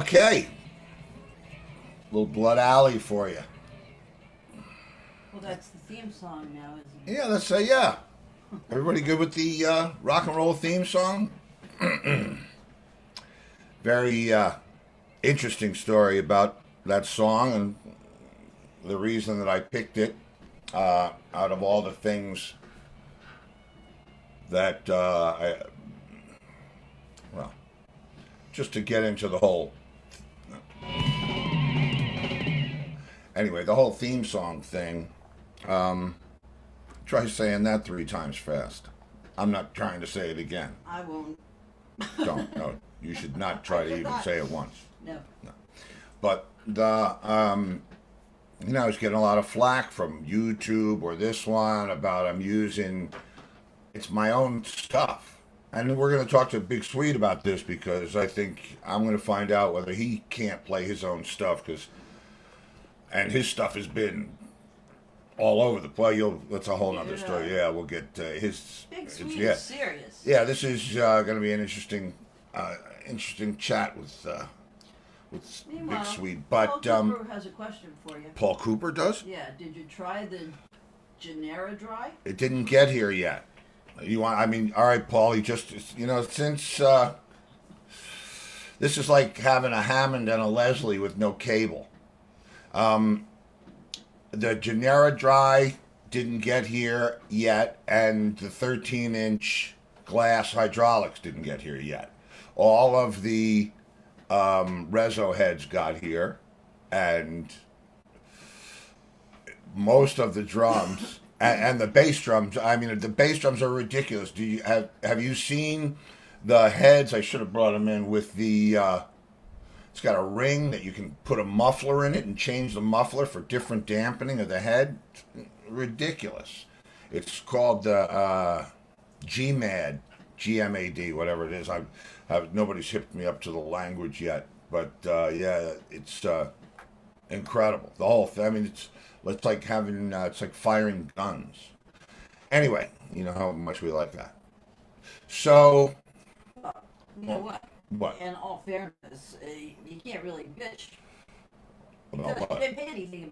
Okay. Little Blood Alley for you. Well, that's the theme song now, isn't it? Yeah, that's yeah. Everybody good with the rock and roll theme song? Very interesting story about that song and the reason that I picked it out of all the things that well, just to get into the whole. Anyway, the whole theme song thing. Try saying that 3 times fast. I'm not trying to say it again. I won't. Don't. No, you should not try to even say it once. No. No. But the I was getting a lot of flack from YouTube or this one about I'm using it's my own stuff. And we're going to talk to Big Swede about this because I think I'm going to find out whether he can't play his own stuff and his stuff has been all over the place. That's a whole other story. Yeah, we'll get his. Big Swede is serious. Yeah, this is going to be an interesting chat with Big Swede. But Paul Cooper has a question for you. Paul Cooper does? Yeah. Did you try the Genera Dry? It didn't get here yet. You want? I mean, all right, Paul. You just since this is like having a Hammond and a Leslie with no cable. The Genera Dry didn't get here yet, and the 13-inch glass hydraulics didn't get here yet. All of the Rezo heads got here, and most of the drums and the bass drums. I mean, the bass drums are ridiculous. Do you have you seen the heads? I should have brought them in with the. It's got a ring that you can put a muffler in it and change the muffler for different dampening of the head. Ridiculous. It's called the GMAD, GMAD, whatever it is. Nobody's hipped me up to the language yet, but yeah, it's incredible. The whole thing. I mean, it's like having it's like firing guns. Anyway, you know how much we like that. So, you know what? What? In all fairness, you can't really bitch. About what? You didn't pay anything.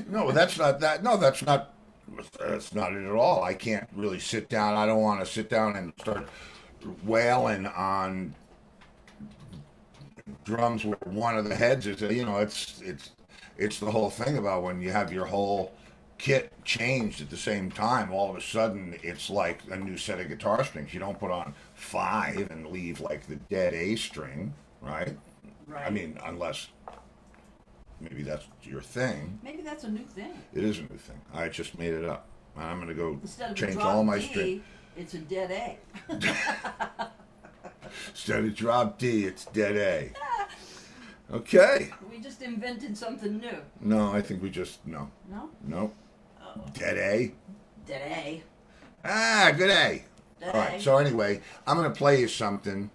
No, that's not that. No, that's not it at all. I can't really sit down. I don't want to sit down and start wailing on drums where one of the heads is. It's the whole thing about when you have your whole kit changed at the same time. All of a sudden, it's like a new set of guitar strings. You don't put on 5 and leave like the dead A string, right? Right. I mean, unless maybe that's your thing. Maybe that's a new thing. It is a new thing. I just made it up. I'm going to go Instead of change a drop all my D, strings. it's a dead A. Instead of drop D, it's dead A. Okay. We just invented something new. No, I think we just no. No? No. Dead A? Dead A. Ah, good A. Dead All A. right, so anyway, I'm going to play you something.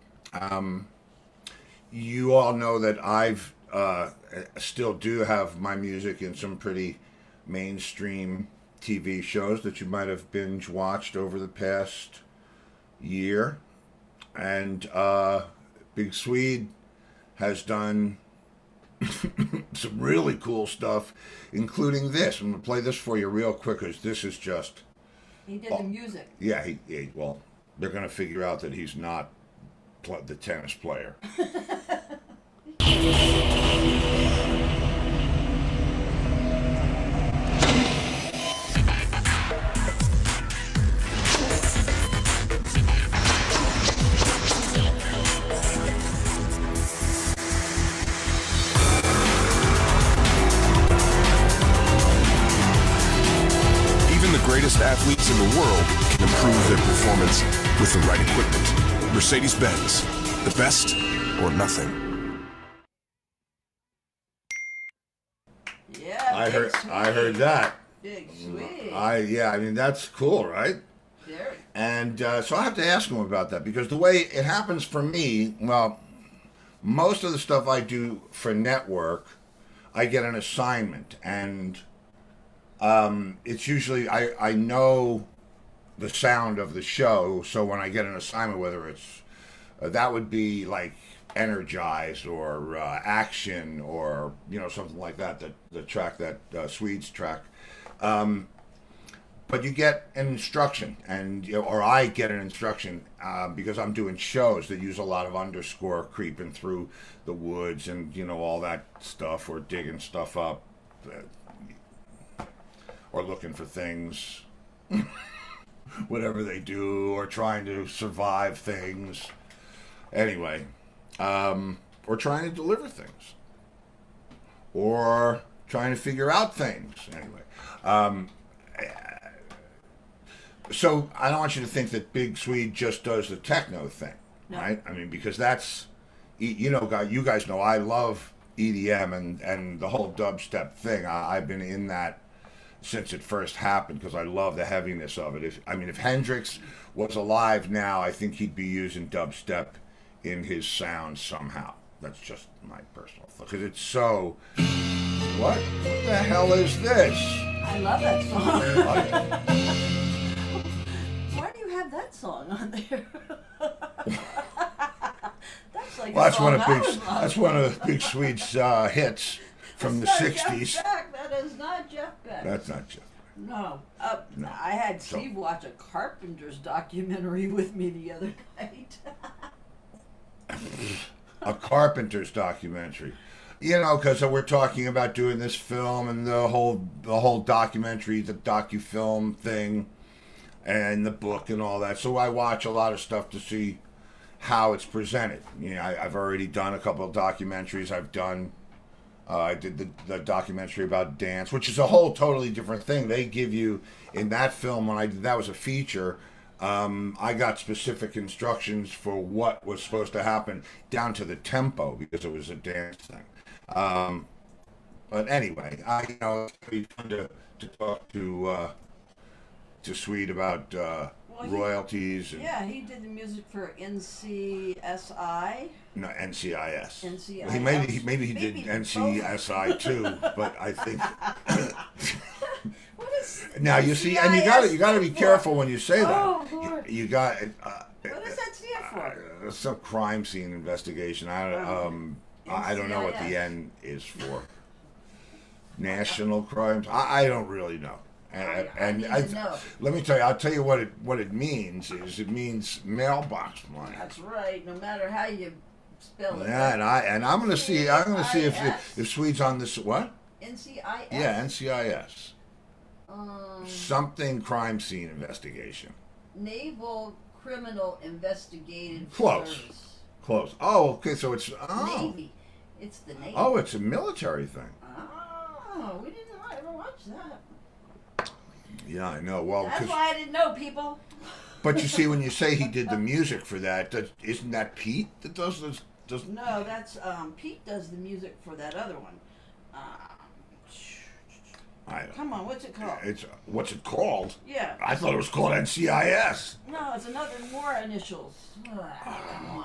You all know that I've still do have my music in some pretty mainstream TV shows that you might have binge watched over the past year. And Big Swede has done some really cool stuff, including this. I'm going to play this for you real quick because this is just... He did the music. Yeah, well, they're going to figure out that he's not the tennis player. Even the greatest athletes in the world can improve their performance with the right equipment. Mercedes-Benz, the best or nothing. Yeah. I Big heard that. Big Swede. I mean that's cool, right? Very. And so I have to ask him about that because the way it happens for me, well, most of the stuff I do for network, I get an assignment, and it's usually I know the sound of the show, so when I get an assignment, whether it's that would be like Energized or Action or something like that, the track that Swede's track. But you get an instruction, and or I get an instruction because I'm doing shows that use a lot of underscore creeping through the woods and all that stuff, or digging stuff up, or looking for things, whatever they do, or trying to survive things. Anyway, or trying to deliver things, or trying to figure out things. Anyway. So I don't want you to think that Big Swede just does the techno thing, No. right? I mean, because that's, you guys know I love EDM and the whole dubstep thing. I've been in that since it first happened because I love the heaviness of it. If Hendrix was alive now, I think he'd be using dubstep in his sound somehow. That's just my personal thought because it's so. What the hell is this? I love that song. Okay. Why do you have that song on there? That's like Well, a song I would love. that's one of the Big Swede's hits from the That's not '60s. Jeff Beck. That is not Jeff Beck. That's not Jeff. No. No. I had Steve watch a Carpenter's documentary with me the other night. A Carpenter's documentary. Because we're talking about doing this film and the whole documentary, the docu-film thing, and the book and all that. So I watch a lot of stuff to see how it's presented. I've already done a couple of documentaries. I did the documentary about dance, which is a whole totally different thing. They give you, in that film, when I did that was a feature, I got specific instructions for what was supposed to happen down to the tempo because it was a dance thing. But anyway, it's pretty fun to talk to Swede about royalties. And, Yeah, he did the music for NCSI. No, NCIS. NCIS. Maybe he did NCSI too, but I think. What is Now you see, and you got to be careful when you say that. Oh, Lord. You got. What does that stand for? Some crime scene investigation. I don't know what the N is for. National crimes. I don't really know. I need to know. Let me tell you. I'll tell you what it means. It means mailbox money. That's right. No matter how you spell it. Yeah, and I'm gonna see if Swede's on this what? NCIS. Yeah, NCIS. Um, Something crime scene investigation. Naval Criminal Investigative Close. Service. Close. Oh, okay. So it's Navy. It's the Navy. Oh, it's a military thing. Oh, we didn't ever watch that. Yeah, I know. Well, That's why I didn't know, people. but you see, when you say he did the music for that, isn't that Pete that does this? No, that's Pete does the music for that other one. Come on, what's it called? It's what's it called? Yeah. I thought it was called NCIS. No, it's another more initials. Come on.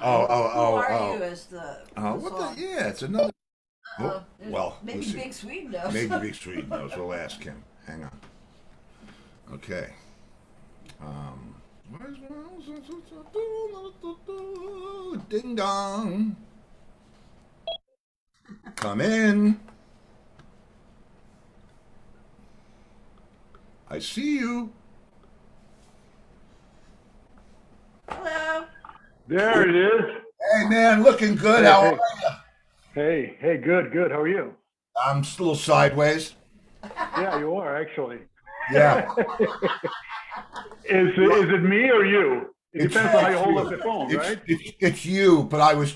Oh. Who are you as the What song? the? Yeah, it's another. Well, maybe we'll see. Big Swede knows. Maybe Big Swede knows. We'll ask him. Hang on. Okay. Ding dong. Come in. I see you. Hello. There it is. Hey man, looking good. How are you? Hey, good. How are you? I'm a little sideways. Yeah, you are actually. Yeah. Is it me or you? It depends on how you hold you. up the phone, right? It's you, but I was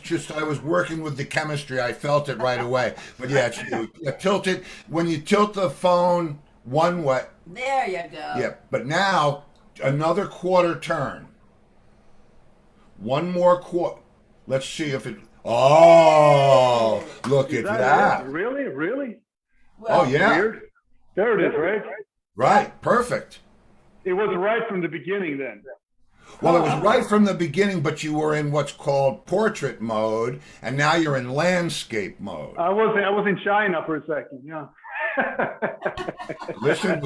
working with the chemistry. I felt it right away. But yeah, it's you. You tilt it when you tilt the phone one way. There you go. Yeah, but now another quarter turn. One more quarter. Let's see if it. Oh, look at that. It? Really? Well, Oh yeah. Weird. There it is, right? Right. Perfect. It was right from the beginning then. Well, it was right from the beginning, but you were in what's called portrait mode, and now you're in landscape mode. I was in China for a second, yeah. Listen,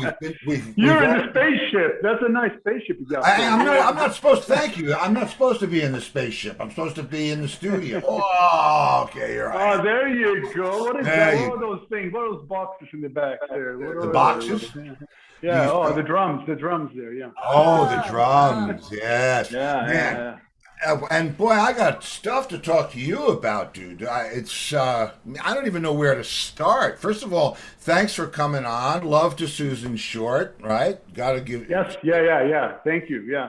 You're in the spaceship. That's a nice spaceship you got. I'm not supposed to thank you. I'm not supposed to be in the spaceship. I'm supposed to be in the studio. Oh, okay, you're right. Oh, there you go. What is There that? you What are those things? What are those boxes in the back there? What The are boxes? those? Yeah, the drums there, yeah. Oh, the drums. Yes. Yeah, Man. yeah. And boy, I got stuff to talk to you about, dude. I don't even know where to start. First of all, thanks for coming on. Love to Susan Short, right? Got to give. Yes, yeah. Thank you, yeah.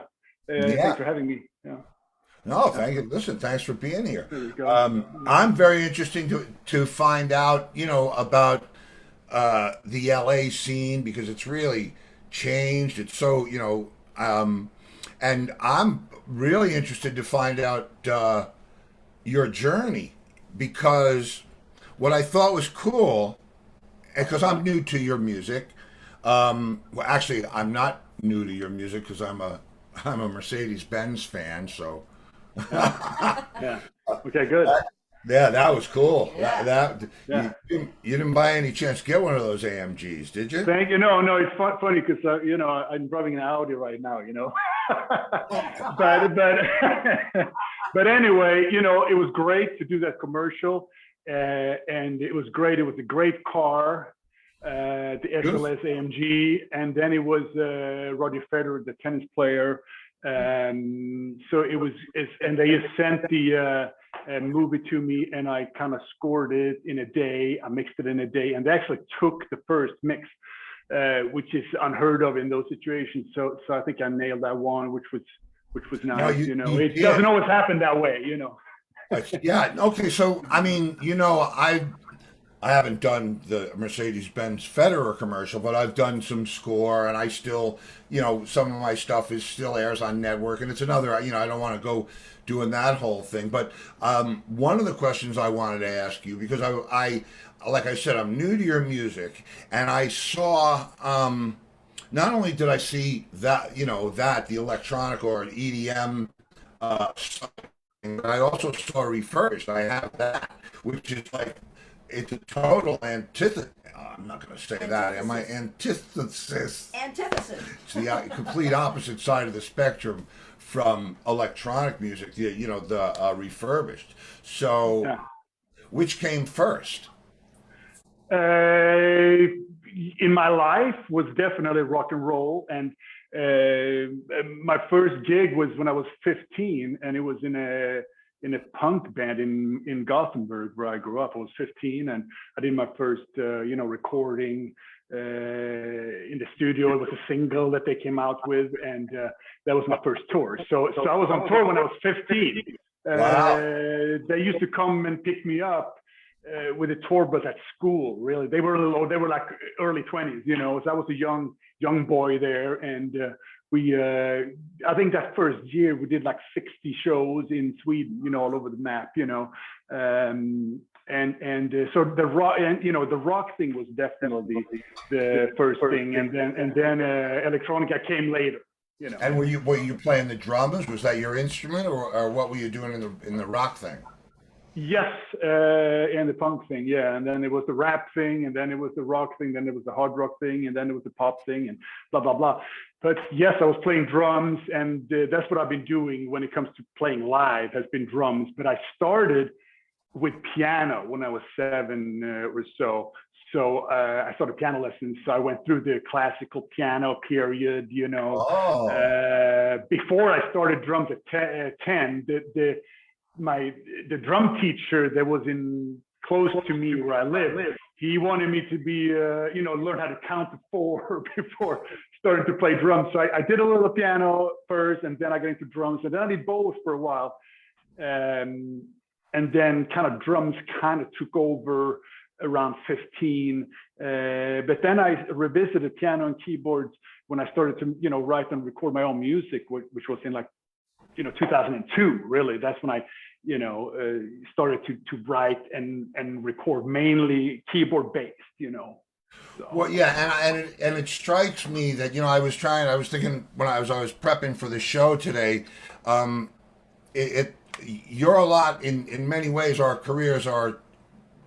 Thanks for having me. Yeah. No, thank you. Listen, thanks for being here. There you go. I'm very interesting to find out, about the LA scene because it's really changed. It's so, and I'm really interested to find out your journey because what I thought was cool, because I'm new to your music. Well, actually, I'm not new to your music because I'm a Mercedes-Benz fan. So Yeah. Okay, good. yeah, that was cool. Yeah. Yeah. You didn't by any chance get one of those AMGs, did you? Thank you. No, it's funny because I'm driving an Audi right now. but but anyway, it was great to do that commercial, and it was great. It was a great car, the SLS AMG, and then it was Roger Federer, the tennis player. So it was, and they sent the movie to me, and I kind of scored it in a day. I mixed it in a day, and they actually took the first mix, which is unheard of in those situations. So I think I nailed that one, which was nice. It doesn't always happen that way. Yeah. Okay. So I mean, I haven't done the Mercedes-Benz Federer commercial, but I've done some score, and I still, some of my stuff still airs on network, and it's another, I don't want to go doing that whole thing. But one of the questions I wanted to ask you, because I like I said, I'm new to your music, and I saw, not only did I see that, the electronic or EDM, but I also saw Refurbished. I have that, which is like, it's a total antithesis. I'm not going to say that. Am I antithesis? Antithesis. It's the complete opposite side of the spectrum from electronic music. The Refurbished. So, Yeah. Which came first? In my life was definitely rock and roll, and my first gig was when I was 15, and it was in a punk band in Gothenburg where I grew up. I was 15, and I did my first recording in the studio. It was a single that they came out with, and that was my first tour. So I was on tour when I was 15. Wow. They used to come and pick me up with a tour bus at school. Really, they were like early 20s, So I was a young boy there, and I think that first year we did like 60 shows in Sweden, all over the map, So the rock, and the rock thing was definitely the first thing, and then electronica came later. And were you playing the drums? Was that your instrument, or what were you doing in the rock thing? Yes, and the punk thing, yeah. And then it was the rap thing, and then it was the rock thing, then it was the hard rock thing, and then it was the pop thing, and blah, blah, blah. But yes, I was playing drums, and that's what I've been doing when it comes to playing live, has been drums. But I started with piano when I was 7 or so. So I started piano lessons. So I went through the classical piano period, before I started drums at 10. The drum teacher that was close to me where I live, he wanted me to be, learn how to count to 4 before starting to play drums. So I did a little piano first, and then I got into drums, and then I did both for a while. And then kind of drums kind of took over around 15. But then I revisited piano and keyboards when I started to, write and record my own music, which was in 2002, really. That's when I, started to write and record mainly keyboard based, So. Well, yeah, and it strikes me that I was thinking when I was prepping for the show today, you're a lot in many ways. Our careers are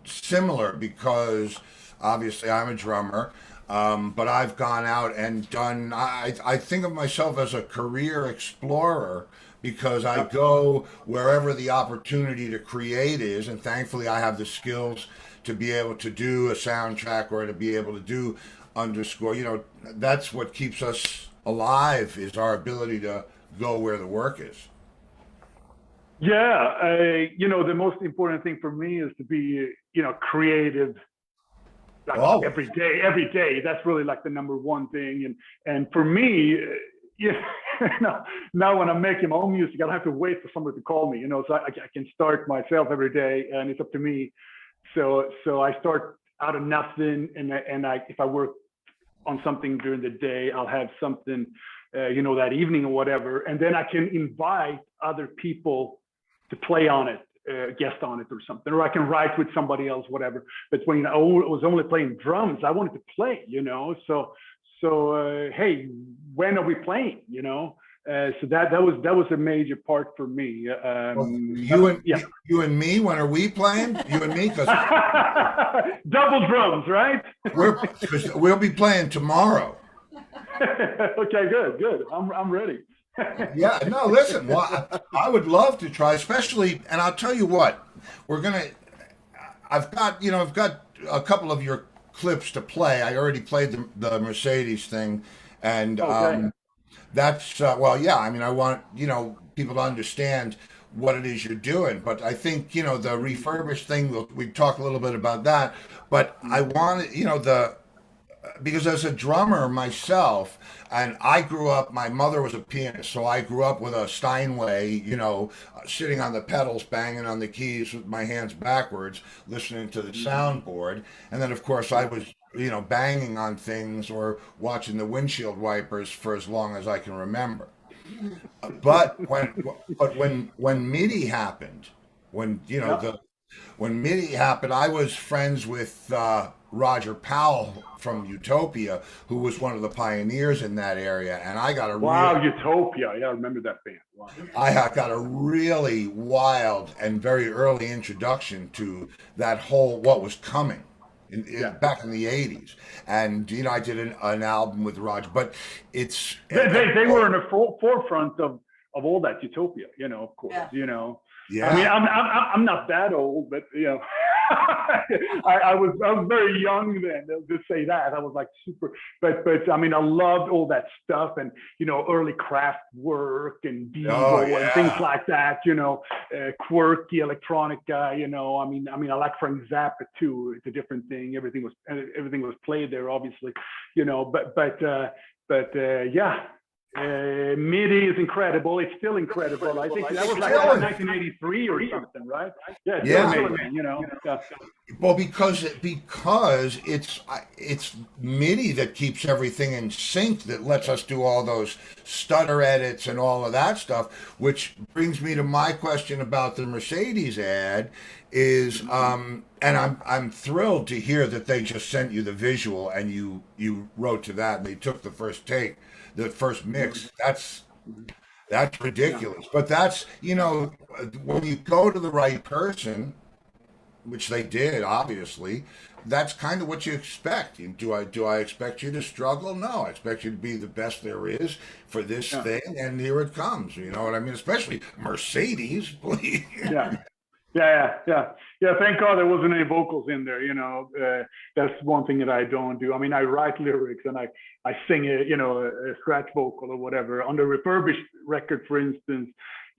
similar because obviously I'm a drummer. But I've gone out and done, I think of myself as a career explorer because I go wherever the opportunity to create is. And thankfully I have the skills to be able to do a soundtrack or to be able to do underscore. That's what keeps us alive, is our ability to go where the work is. Yeah. The most important thing for me is to be, creative. Every day. That's really the number one thing. And for me, now when I'm making my own music, I don't have to wait for somebody to call me, so I can start myself every day, and it's up to me. So I start out of nothing, and if I work on something during the day, I'll have something, that evening or whatever, and then I can invite other people to play on it. Guest on it or something, or I can write with somebody else, whatever. But when I was only playing drums, I wanted to play, So hey, when are we playing? So that was a major part for me. You and me, when are we playing? You and me, because double drums, right? We'll be playing tomorrow. Okay, good. I'm ready. Yeah, no, listen, well, I would love to try, especially, and I'll tell you what, I've got a couple of your clips to play. I already played the Mercedes thing, and that's, I want, people to understand what it is you're doing, but I think, the refurbished thing, we talk a little bit about that, but I want, because as a drummer myself, and I grew up, my mother was a pianist, so I grew up with a Steinway, sitting on the pedals, banging on the keys with my hands backwards, listening to the soundboard. And then, of course, I was, banging on things or watching the windshield wipers for as long as I can remember. But when MIDI happened, when MIDI happened, I was friends with Roger Powell from Utopia, who was one of the pioneers in that area, and I got Utopia, yeah, I remember that band. Wow. I got a really wild and very early introduction to that whole what was coming back in the 80s, and I did an album with Roger, but it's they were in the forefront of all that Utopia, of course, Yeah. I mean, I'm not that old, but I was very young then to say that. I was super, but I mean, I loved all that stuff, and early craft work and Devo and things like that. Quirky electronica. I mean, I like Frank Zappa too. It's a different thing. Everything was played there, obviously. Yeah. MIDI is incredible. It's still incredible. I think that was 1983 or something, right? Yeah, it's amazing, Well, because it's MIDI that keeps everything in sync, that lets us do all those stutter edits and all of that stuff. Which brings me to my question about the Mercedes ad. Is and I'm thrilled to hear that they just sent you the visual and you wrote to that and they took the first take, the first mix. That's ridiculous. But that's, when you go to the right person, which they did, obviously, that's kind of what you expect. Do I expect you to struggle? No, I expect you to be the best there is for this thing, and here it comes. You know what I mean? Especially Mercedes, please. Yeah. Yeah. Thank God there wasn't any vocals in there. That's one thing that I don't do. I mean, I write lyrics and I sing a scratch vocal or whatever. On the refurbished record, for instance,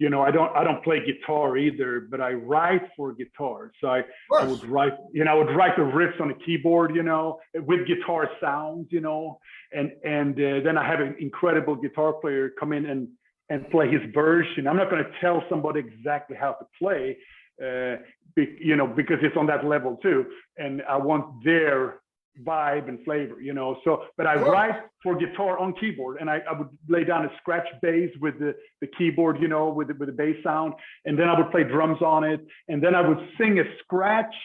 I don't play guitar either, but I write for guitar. So I would write, I would write the riffs on the keyboard, with guitar sounds, and then I have an incredible guitar player come in and play his version. I'm not going to tell somebody exactly how to play, because it's on that level too, and I want their vibe and flavor, but I write for guitar on keyboard, and I would lay down a scratch bass with the keyboard, with the bass sound, and then I would play drums on it, and then I would sing a scratch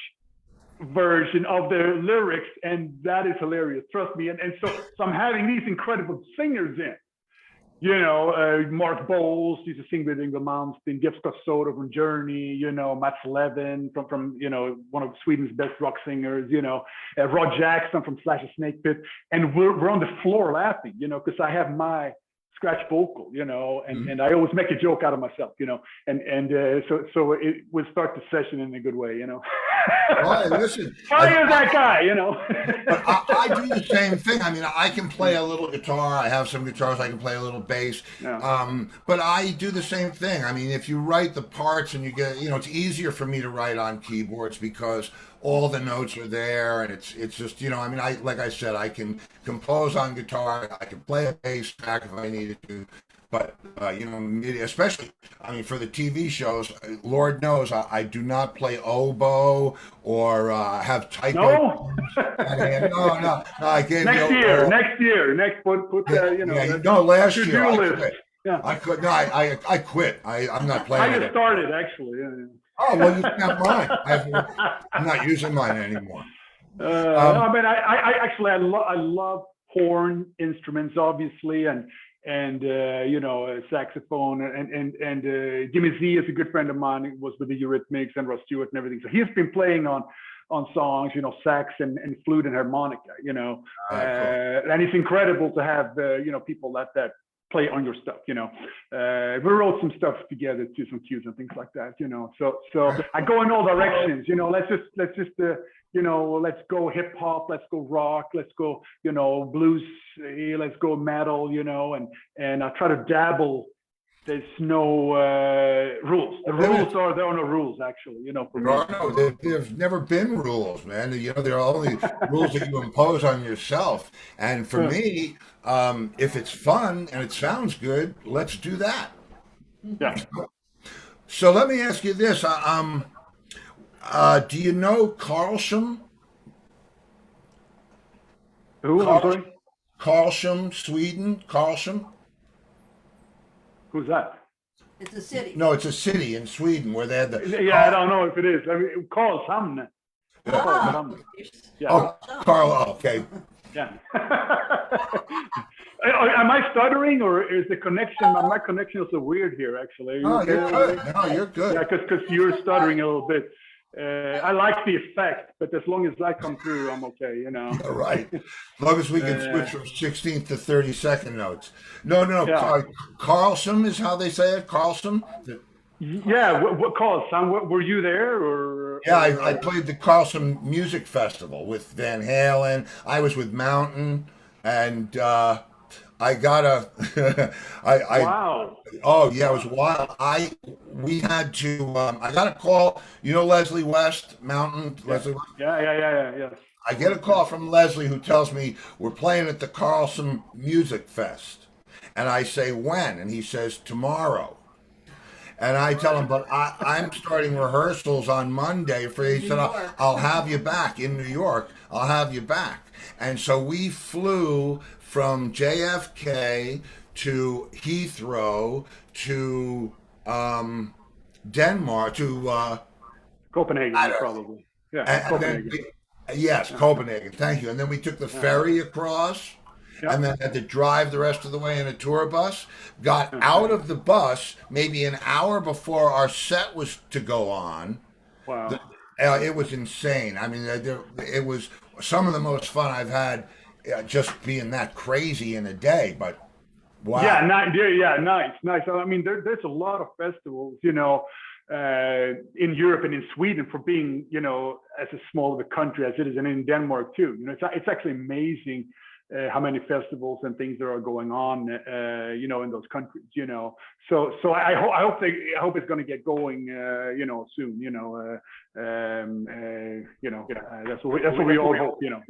version of the lyrics, and that is hilarious, trust me. And so I'm having these incredible singers in. Mark Bowles used to sing with Ingrid Malmsteen, Ghostbuster from Journey, Mats Levin from one of Sweden's best rock singers, Rod Jackson from Slash a Snake Pit, and we're on the floor laughing, because I have my scratch vocal, and I always make a joke out of myself, so it would start the session in a good way, Well, listen, Funny as that guy, But I do the same thing. I mean, I can play a little guitar. I have some guitars. I can play a little bass. Yeah. But I do the same thing. I mean, if you write the parts and you get, it's easier for me to write on keyboards because all the notes are there, and it's just, I mean, like I said, I can compose on guitar. I can play a bass track if I needed to. But, especially, I mean, for the TV shows, Lord knows I do not play oboe or have typo. No? No, I can't. Next year, last your year. due list. Yeah. I could, no, I quit. I'm not playing I just it. started, actually. Yeah. Oh, well, you got mine. I'm not using mine anymore. No, but I actually, I love horn instruments, obviously, and saxophone, and Jimmy Z is a good friend of mine. He was with the Eurythmics and Ross Stewart and everything. So he's been playing on songs, sax and flute and harmonica, Cool. and it's incredible to have people that play on your stuff. We wrote some stuff together to some cues and things like that. So I go in all directions. Let's go hip hop, let's go rock, let's go, blues, let's go metal, and I try to dabble. There's no rules. There are no rules, actually, for me. No, there's never been rules, man. There are only rules that you impose on yourself. And for me, if it's fun and it sounds good, let's do that. Yeah. So let me ask you this. Do you know Karlshamn? Who? I'm sorry? Karlshamn, Sweden? Karlshamn? Who's that? It's a city. No, it's a city in Sweden where they had the... Yeah, I don't know if it is. I mean, Karlshamn. Yeah. Oh, Carl, okay. Yeah. Am I stuttering, or is the connection? My connection is so weird here, actually. No, you're good. No, you're good. Yeah, because you're stuttering a little bit. I like the effect, but as long as that comes through, I'm okay. All right. As long as we can switch from 16th to 32nd notes. No. Yeah. Karlshamn is how they say it. Karlshamn. Yeah. What Karlshamn? Were you there, or? Yeah, I played the Karlshamn Music Festival with Van Halen. I was with Mountain, and I got a. Wow. Oh yeah, it was wild. We had to. I got a call. Leslie West, Mountain. Yeah. Leslie West? Yeah. I get a call from Leslie who tells me we're playing at the Karlshamn Music Fest, and I say when, and he says tomorrow. And I tell him, but I'm starting rehearsals on Monday. He said, I'll have you back in New York. I'll have you back. And so we flew from JFK to Heathrow to Denmark to Copenhagen, probably. Yeah, and Copenhagen. Yes, Copenhagen. Thank you. And then we took the ferry across. Yeah. And then had to drive the rest of the way in a tour bus. Got out of the bus maybe an hour before our set was to go on. Wow. It was insane. I mean, it was some of the most fun I've had, just being that crazy in a day. But wow. Yeah, nice. I mean, there's a lot of festivals, you know, in Europe and in Sweden for being, you know, as a small of a country as it is, and in Denmark too. You know, it's actually amazing. How many festivals and things there are going on, you know, in those countries, you know. So I hope it's going to get going, you know, soon, you know. That's what we all hope, you know.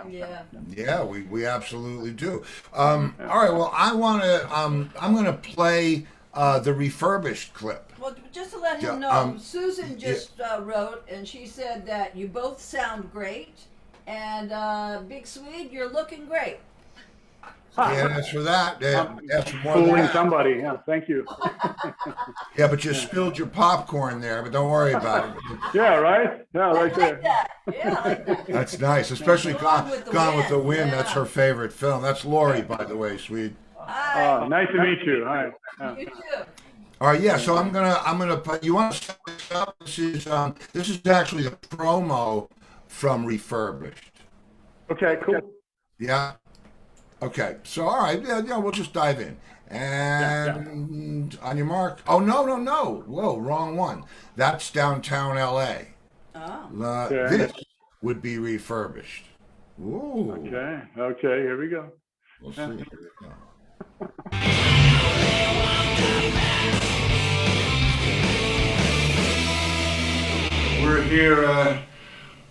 Yeah. Yeah, we absolutely do. All right. Well, I'm going to play the refurbished clip. Well, just to let him know, Susan just wrote, and she said that you both sound great. And Big Swede, you're looking great. Can't ask for that. That's more Fooling than that. somebody. Yeah, thank you. Yeah, but you spilled your popcorn there, but don't worry about it. Yeah, right? Yeah, I right there. like that. Yeah, I like that. That's nice, especially Gone with the Wind. Yeah. That's her favorite film. That's Lori, by the way, Swede. Hi. Nice to meet you. Hi. You too. All right, yeah. So I'm gonna put. You want to set this up? This is actually the promo from Refurbished. Okay, cool. Yeah. Okay. So all right. Yeah. We'll just dive in. And on your mark. Oh no. Whoa, wrong one. That's downtown L.A. Oh. This would be Refurbished. Ooh. Okay. Here we go. We'll see. Here we go. We're here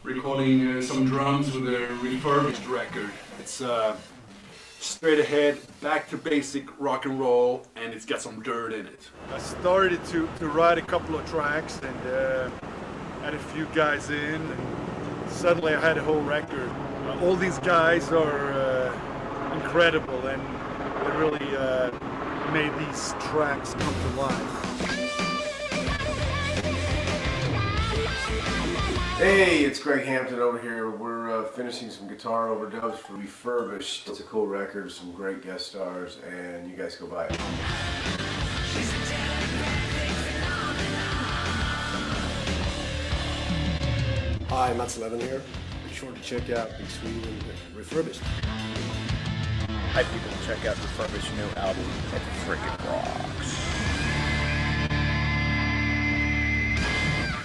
recording some drums with a refurbished record. It's straight ahead, back to basic rock and roll, and it's got some dirt in it. I started to write a couple of tracks and had a few guys in, and suddenly I had a whole record. All these guys are incredible, and they really made these tracks come to life. Hey, it's Greg Hampton over here. We're finishing some guitar overdubs for Refurbished. It's a cool record, some great guest stars, and you guys go buy it. Hi, Matt11 here. Be sure to check out Big Swede and Refurbished. Hi people, check out Refurbished new album. It freaking rocks.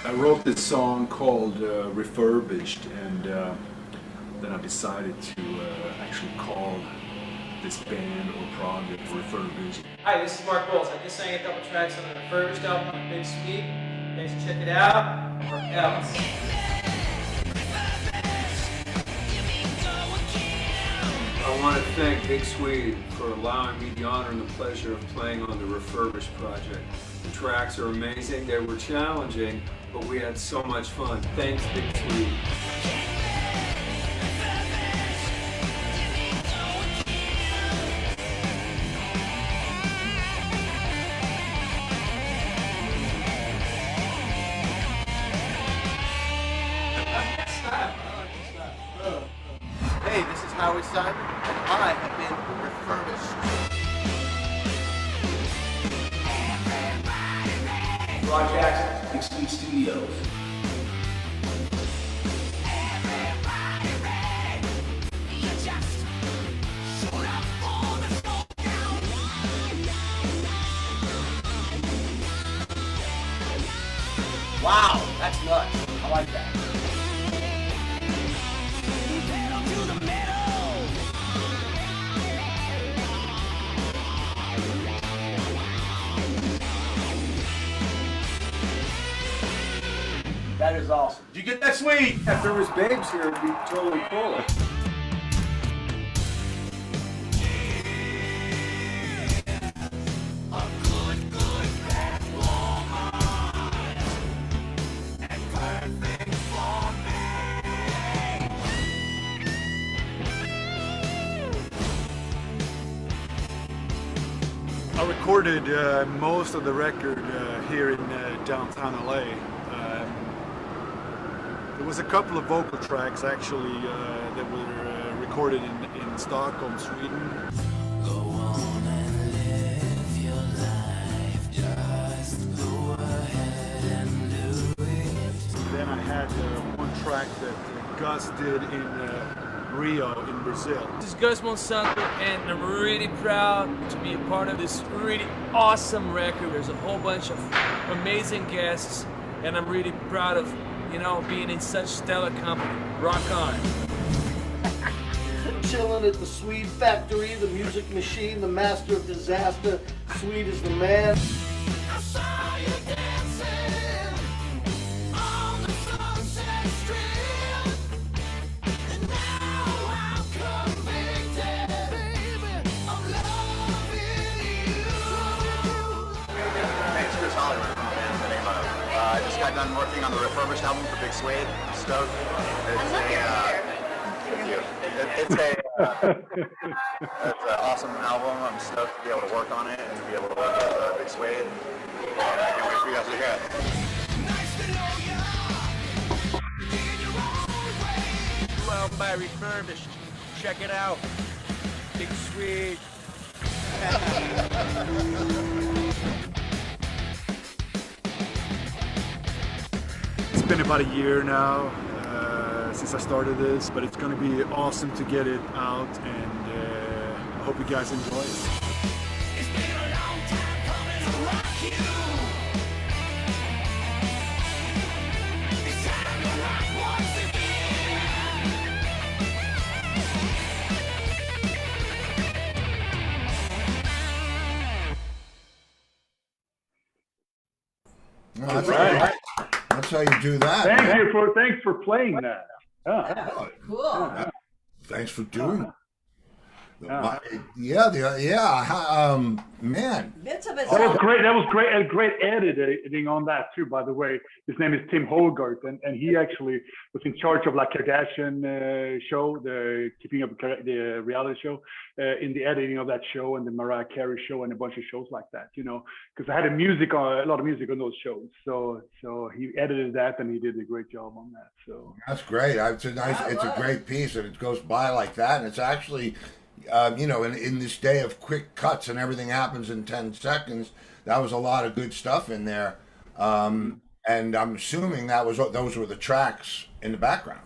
I wrote this song called Refurbished, and then I decided to actually call this band or project Refurbished. Hi, this is Mark Bowles. I just sang a couple tracks on the Refurbished album on Big Swede. Thanks for checking it out, or else. I want to thank Big Swede for allowing me the honor and the pleasure of playing on the Refurbished project. The tracks are amazing, they were challenging, but we had so much fun. Thanks, Big Swede. Hey, this is Howie Simon, and I have been refurbished. Broadcast BigSwedeStudios. Wow, that's nuts. I like that. That is awesome. Did you get that, Swede? If there was babes here, it'd be totally cool. I recorded most of the record here in downtown LA. There was a couple of vocal tracks actually that were recorded in Stockholm, Sweden. Go on and live your life, just go ahead and do it. Then I had one track that Gus did in Rio in Brazil. This is Gus Monsanto, and I'm really proud to be a part of this really awesome record. There's a whole bunch of amazing guests, and I'm really proud of, you know, being in such stellar company. Rock on. Chilling at the Swede factory, the music machine, the master of disaster. Swede is the man. I saw you dancing on the Sunset Strip, and now I'm convicted, baby, of loving you. Thanks, Chris Hollywood. The name of it. I just got done working on the refurbished album for Big Swede. Stoked. It's an awesome album. I'm stoked to be able to work on it and to be able to work with Big Swede. And I can't wait for you guys to hear it. Album by Refurbished. Check it out. Big Swede. It's been about a year now since I started this, but it's going to be awesome to get it out, and I hope you guys enjoy it. It's been a long time coming to rock you. It's time to rock once That's right. That's how you do that. Thanks for playing that. Cool. Thanks for doing it. Yeah. Man. Bits of it. That was great. That was great. Great editing on that too, by the way. His name is Tim Holgart, and he actually was in charge of like Kardashian show, the Keeping Up with the reality show, in the editing of that show, and the Mariah Carey show, and a bunch of shows like that. You know, because I had a lot of music on those shows. So he edited that, and he did a great job on that. So that's great. It's a great piece, and it goes by like that, and it's actually. You know, in this day of quick cuts and everything happens in 10 seconds, that was a lot of good stuff in there. And I'm assuming those were the tracks in the background.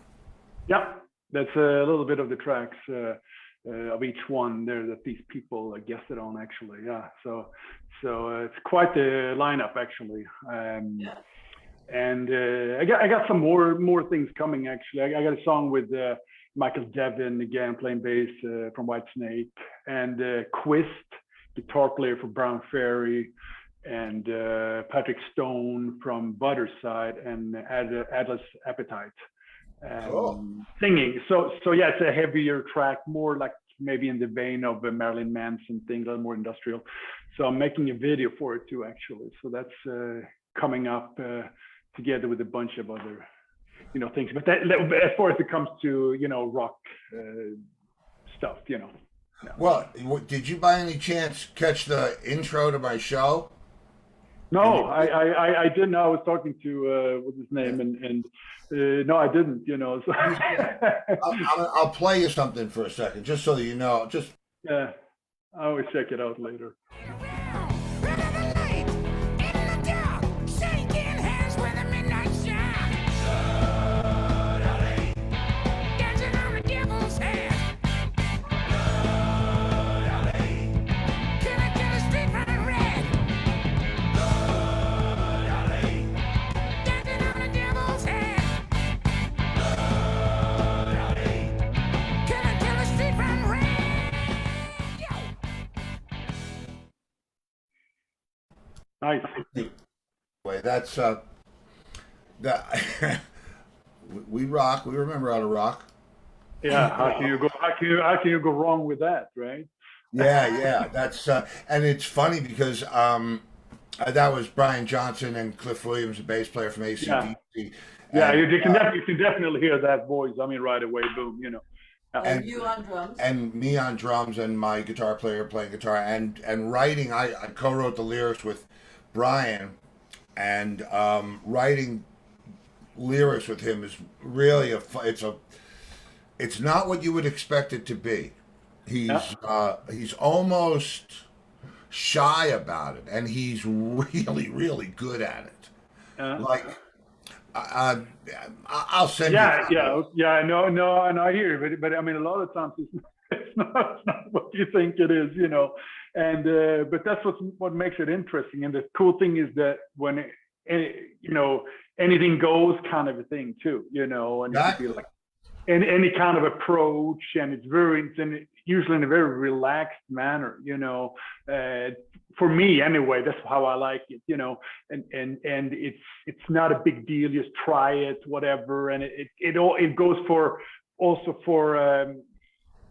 Yep, that's a little bit of the tracks of each one there that these people guested on, actually. Yeah, so it's quite the lineup, actually. And I got some more things coming, actually. I got a song with Michael Devin, again, playing bass from Whitesnake, and Quist, guitar player for Brown Ferry, and Patrick Stone from Butterside, and Atlas Appetite singing. So yeah, it's a heavier track, more like maybe in the vein of Marilyn Manson thing, a little more industrial. So I'm making a video for it too, actually. So that's coming up together with a bunch of other things, but that, as far as it comes to rock stuff, Yeah. Well, did you by any chance catch the intro to my show? No, I didn't. I was talking to what's his name, and no, I didn't. So. I'll play you something for a second, just so that you know. Just I always check it out later. Nice. Anyway, that's that. We rock. We remember how to rock. Yeah. How can you go wrong with that, right? Yeah. That's and it's funny because that was Brian Johnson and Cliff Willams, the bass player from AC/DC. Yeah, you can definitely hear that voice. I mean, right away, boom. And you on drums. And me on drums, and my guitar player playing guitar, and writing. I co-wrote the lyrics with Brian, and writing lyrics with him is really it's not what you would expect it to be. He's almost shy about it, and he's really, really good at it. Like, I'll send you. No, and I hear you, but I mean, a lot of times it's not what you think it is, you know. And but that's what makes it interesting. And the cool thing is that when you know, anything goes kind of a thing too, you know, and it could be like any kind of approach, and it's usually in a very relaxed manner, you know. For me anyway, that's how I like it, you know. And it's not a big deal, just try it, whatever. And it goes for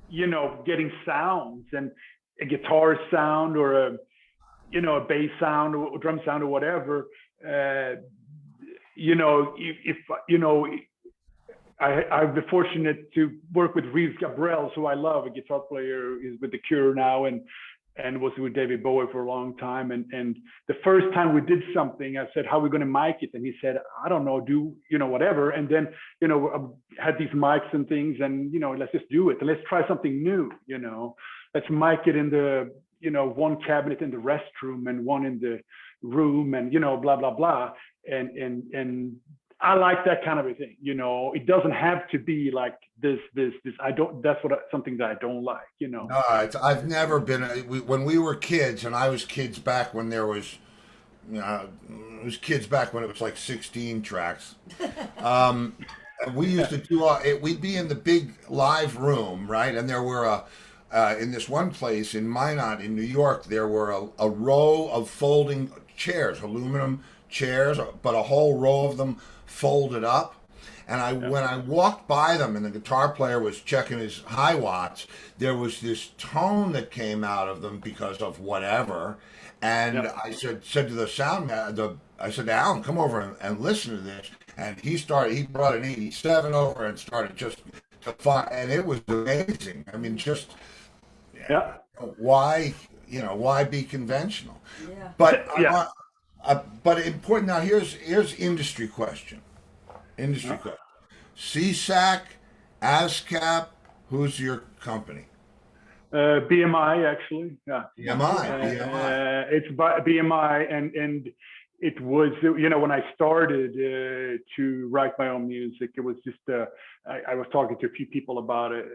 you know, getting sounds, and a guitar sound, or a bass sound, or drum sound, or whatever. You know, if you know, I've been fortunate to work with Reeves Gabrels, who I love, a guitar player. He's with The Cure now, and was with David Bowie for a long time. And the first time we did something, I said, "How are we going to mic it?" And he said, "I don't know, do whatever." And then I had these mics and things, and let's just do it, and let's try something new. Let's mic it in the one cabinet in the restroom and one in the room, and blah blah blah. And I like that kind of a thing. It doesn't have to be like this. I don't. That's something that I don't like. No, I've never been. When we were kids, and I was kids back when there was, it was kids back when it was like 16 tracks. We used to do. We'd be in the big live room, right? And there were in this one place in Minot in New York, there were a row of folding chairs, aluminum chairs, but a whole row of them folded up. And when I walked by them and the guitar player was checking his high watts, there was this tone that came out of them because of whatever. And I said to the sound man, I said, "Alan, come over and listen to this." And he brought an 87 over and started just to find, and it was amazing. I mean, just why be conventional? Yeah. But but important. Now here's industry question. CSAC, ASCAP, who's your company? BMI, actually. Yeah. BMI. It's BMI, and it was, when I started to write my own music, it was just I was talking to a few people about it,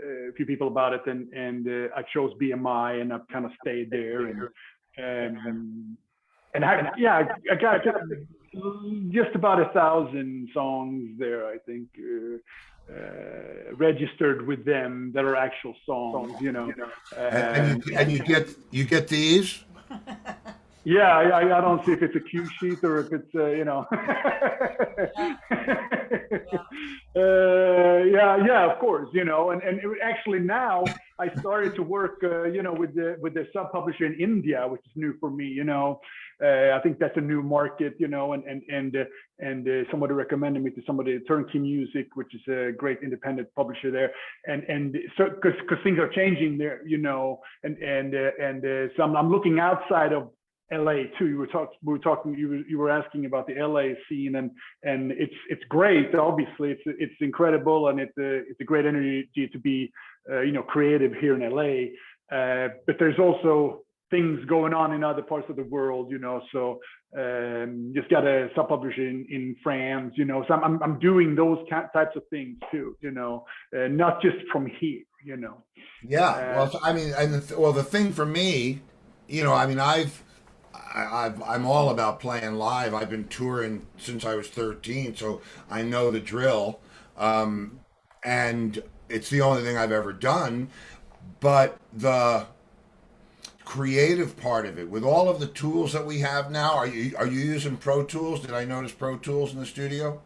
and I chose BMI, and I've kind of stayed there, and I got just about 1,000 songs there, I think, registered with them that are actual songs, And you get these? Yeah, I don't see if it's a cue sheet or if it's of course, and actually now I started to work with the sub publisher in India, which is new for me. I think that's a new market, and somebody recommended me to somebody, Turnkey Music, which is a great independent publisher there, and so because things are changing there, and so I'm looking outside of LA too. You were asking about the LA scene, and it's great. Obviously, it's incredible, and it's a great energy to be creative here in LA. But there's also things going on in other parts of the world, so just got a sub publisher in France, so I'm doing those types of things too, not just from here, Yeah, well, I mean, the thing for me, I'm all about playing live. I've been touring since I was 13, so I know the drill, and it's the only thing I've ever done. But the creative part of it, with all of the tools that we have now, are you using Pro Tools? Did I notice Pro Tools in the studio?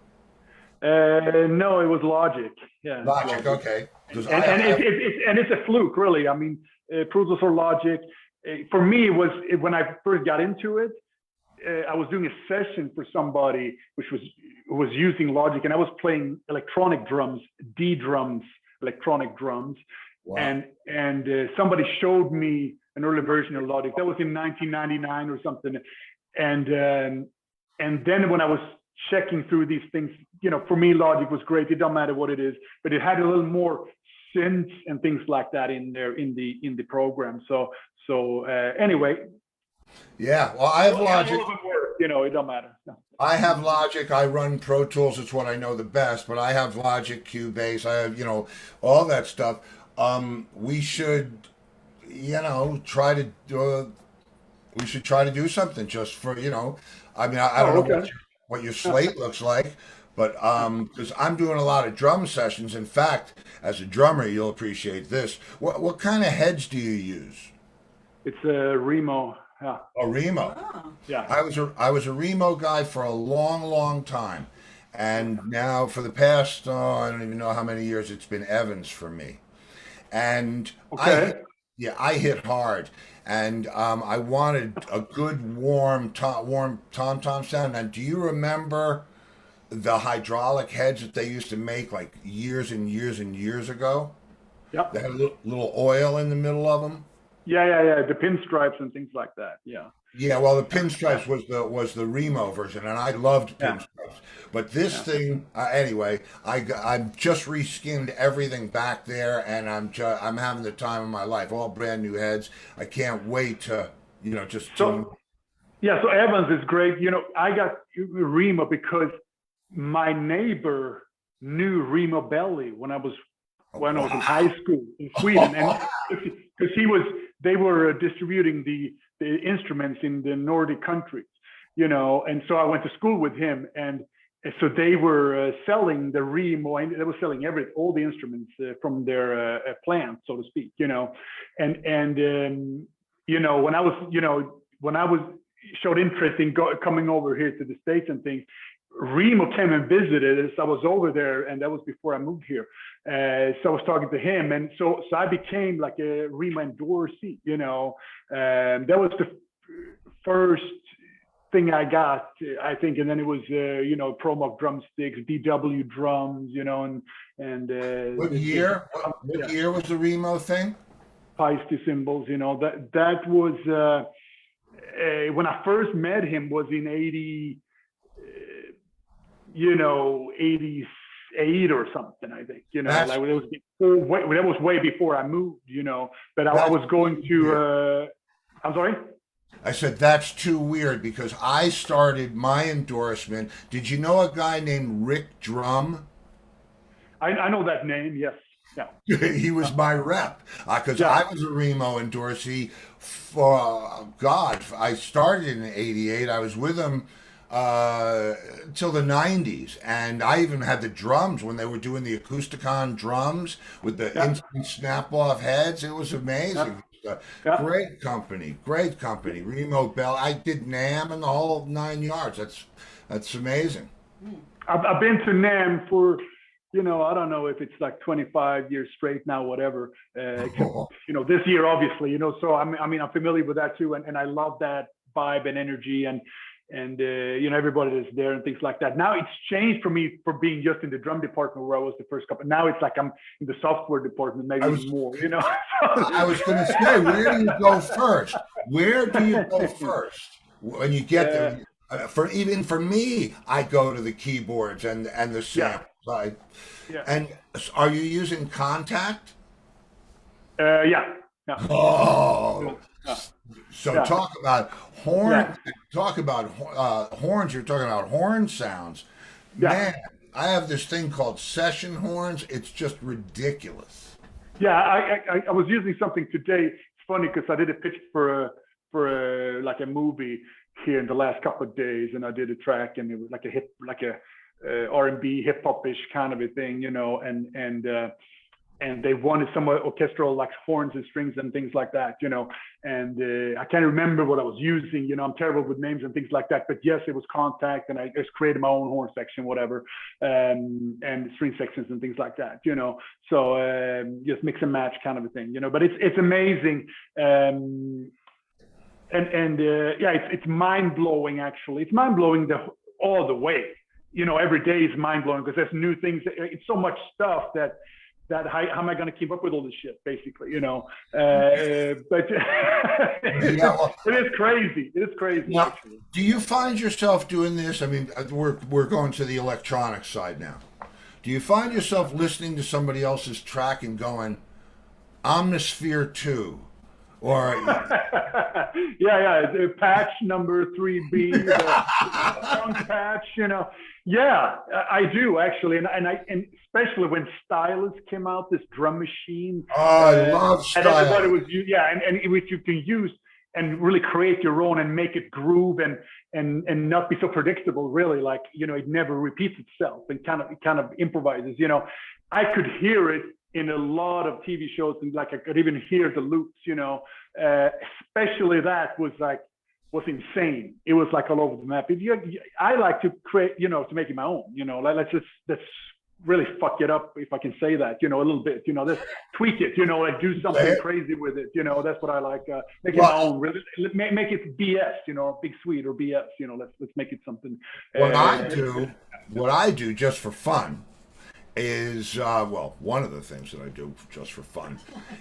No, it was Logic. Yeah, Logic. Okay. And it's a fluke, really. I mean, Pro Tools or Logic. For me, it was when I first got into it. I was doing a session for somebody who was using Logic, and I was playing electronic drums, D drums, electronic drums. Wow. And somebody showed me an early version of Logic. That was in 1999 or something. And then when I was checking through these things, for me, Logic was great. It don't matter what it is, but it had a little more synths and things like that in there in the program. So anyway. Yeah, well, I have Logic. It don't matter. No. I have Logic. I run Pro Tools. It's what I know the best. But I have Logic, Cubase. I have, all that stuff. We should, try to do. We should try to do something just for, I mean, I don't know what your slate looks like, but because I'm doing a lot of drum sessions. In fact, as a drummer, you'll appreciate this. What kind of heads do you use? It's a Remo. Yeah. A Remo. Oh. Yeah. I was a Remo guy for a long, long time, and now for the past I don't even know how many years it's been Evans for me, and I hit hard, and I wanted a good warm tom sound. And do you remember the hydraulic heads that they used to make like years and years and years ago? Yep. They had a little oil in the middle of them. Yeah. The pinstripes and things like that. Yeah. Yeah, well, the pinstripes was the Remo version, and I loved pinstripes. But this thing, anyway, I've just reskinned everything back there, and I'm having the time of my life. All brand new heads. I can't wait to So Evans is great. I got Remo because my neighbor knew Remo Belli when I was in high school in Sweden, and because they were distributing the instruments in the Nordic countries, and so I went to school with him, and so they were selling the Remo, and they were selling all the instruments from their plant, so to speak, and when I was showed interest in coming over here to the States and things, Remo came and visited us. I was over there, and that was before I moved here. So I was talking to him, and so I became like a Remo endorsee, that was the first thing I got, I think. And then it was, Promoc drumsticks, DW drums, and what year? What year was the Remo thing? Feisty cymbals, that was when I first met him was in 88 or something, I think, that was way before I moved, but I was going to, I'm sorry? I said, that's too weird because I started my endorsement. Did you know a guy named Rick Drum? I know that name, yes. Yeah. He was my rep because I was a Remo endorsee for, I started in 88. I was with him till the 90s, and I even had the drums when they were doing the Acousticon drums with the instant snap-off heads. It was amazing. Great company, Remo Bell. I did NAMM and the whole 9 yards. That's amazing. I've been to NAMM for, I don't know if it's like 25 years straight now, whatever. Except, this year, obviously, so I'm familiar with that too, and I love that vibe and energy and everybody that's there and things like that. Now it's changed for me for being just in the drum department where I was the first couple. Now it's like I'm in the software department, maybe more, I was going to say, where do you go first? Where do you go first when you get there? For me, I go to the keyboards and the samples. And are you using Contact? Yeah. Oh. So talk about horn. Talk about horns. You're talking about horn sounds. Man, I have this thing called session horns. It's just ridiculous. Yeah, I was using something today. It's funny because I did a pitch for like a movie here in the last couple of days, and I did a track, and it was like a R&B hip hop-ish kind of a thing, and they wanted some orchestral like horns and strings and things like that, and I can't remember what I was using, I'm terrible with names and things like that, but yes, it was Contact, and I just created my own horn section, whatever, and string sections and things like that, so just mix and match kind of a thing, but it's amazing, it's mind-blowing, actually. It's mind-blowing all the way, every day is mind-blowing because there's new things. It's so much stuff that that how am I going to keep up with all this shit, basically, you know? But it is crazy. It is crazy. Now, actually. do you find yourself doing this? I mean, we're going to the electronic side now. Do you find yourself listening to somebody else's track and going, Omnisphere 2? Or yeah, the patch number 3B, the song patch, you know. Yeah, I do actually, and especially when Stylus came out, this drum machine. Oh, I love Stylus. And everybody was and which you can use and really create your own and make it groove and not be so predictable. Really, like, you know, it never repeats itself and kind of improvises. You know, I could hear it in a lot of TV shows, and like I could even hear the loops, you know, especially that was insane. It was like all over the map. I like to create, you know, to make it my own, you know, let's really fuck it up, if I can say that, you know, a little bit, you know, let's tweak it, you know, like do something crazy with it, you know, that's what I like, make it my own, really, make it BS, you know, Big Swede or BS, you know, let's make it something. What I do just for fun is, one of the things that I do just for fun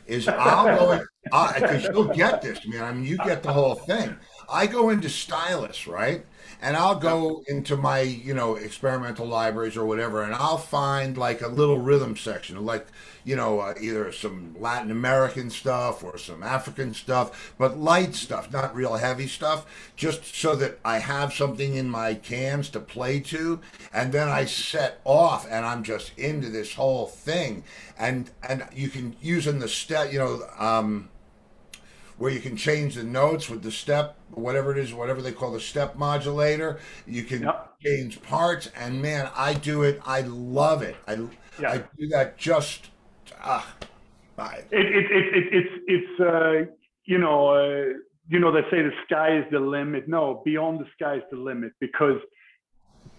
is I'll go, because you'll get this, man. I mean, you get the whole thing. I go into Stylus, right? And I'll go into my, you know, experimental libraries or whatever, and I'll find like a little rhythm section, like, you know, either some Latin American stuff or some African stuff, but light stuff, not real heavy stuff, just so that I have something in my cans to play to, and then I set off, and I'm just into this whole thing, and you can use in the step, you know, where you can change the notes with the step, whatever it is, whatever they call the step modulator. You can change parts, and man, I do it. I love it. I do that just. It's you know, they say the sky is the limit. No, beyond the sky is the limit, because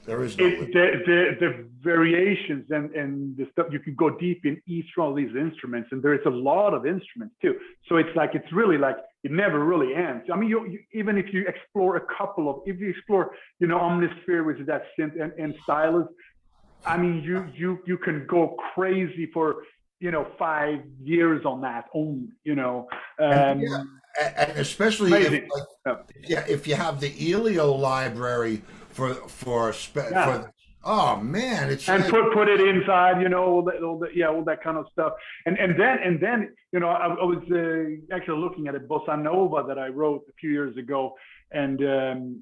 there is no the variations and the stuff, you can go deep in each one of these instruments, and there is a lot of instruments too. So it's like, it's really like, it never really ends. I mean, you even if you explore if you explore, you know, Omnisphere, which is that synth, and Stylus, I mean, you can go crazy for, you know, 5 years on that only, you know. And especially if you have the Elio library for oh man, it's and put it inside, you know, all that kind of stuff, and then you know, I was actually looking at a bossa nova that I wrote a few years ago, but then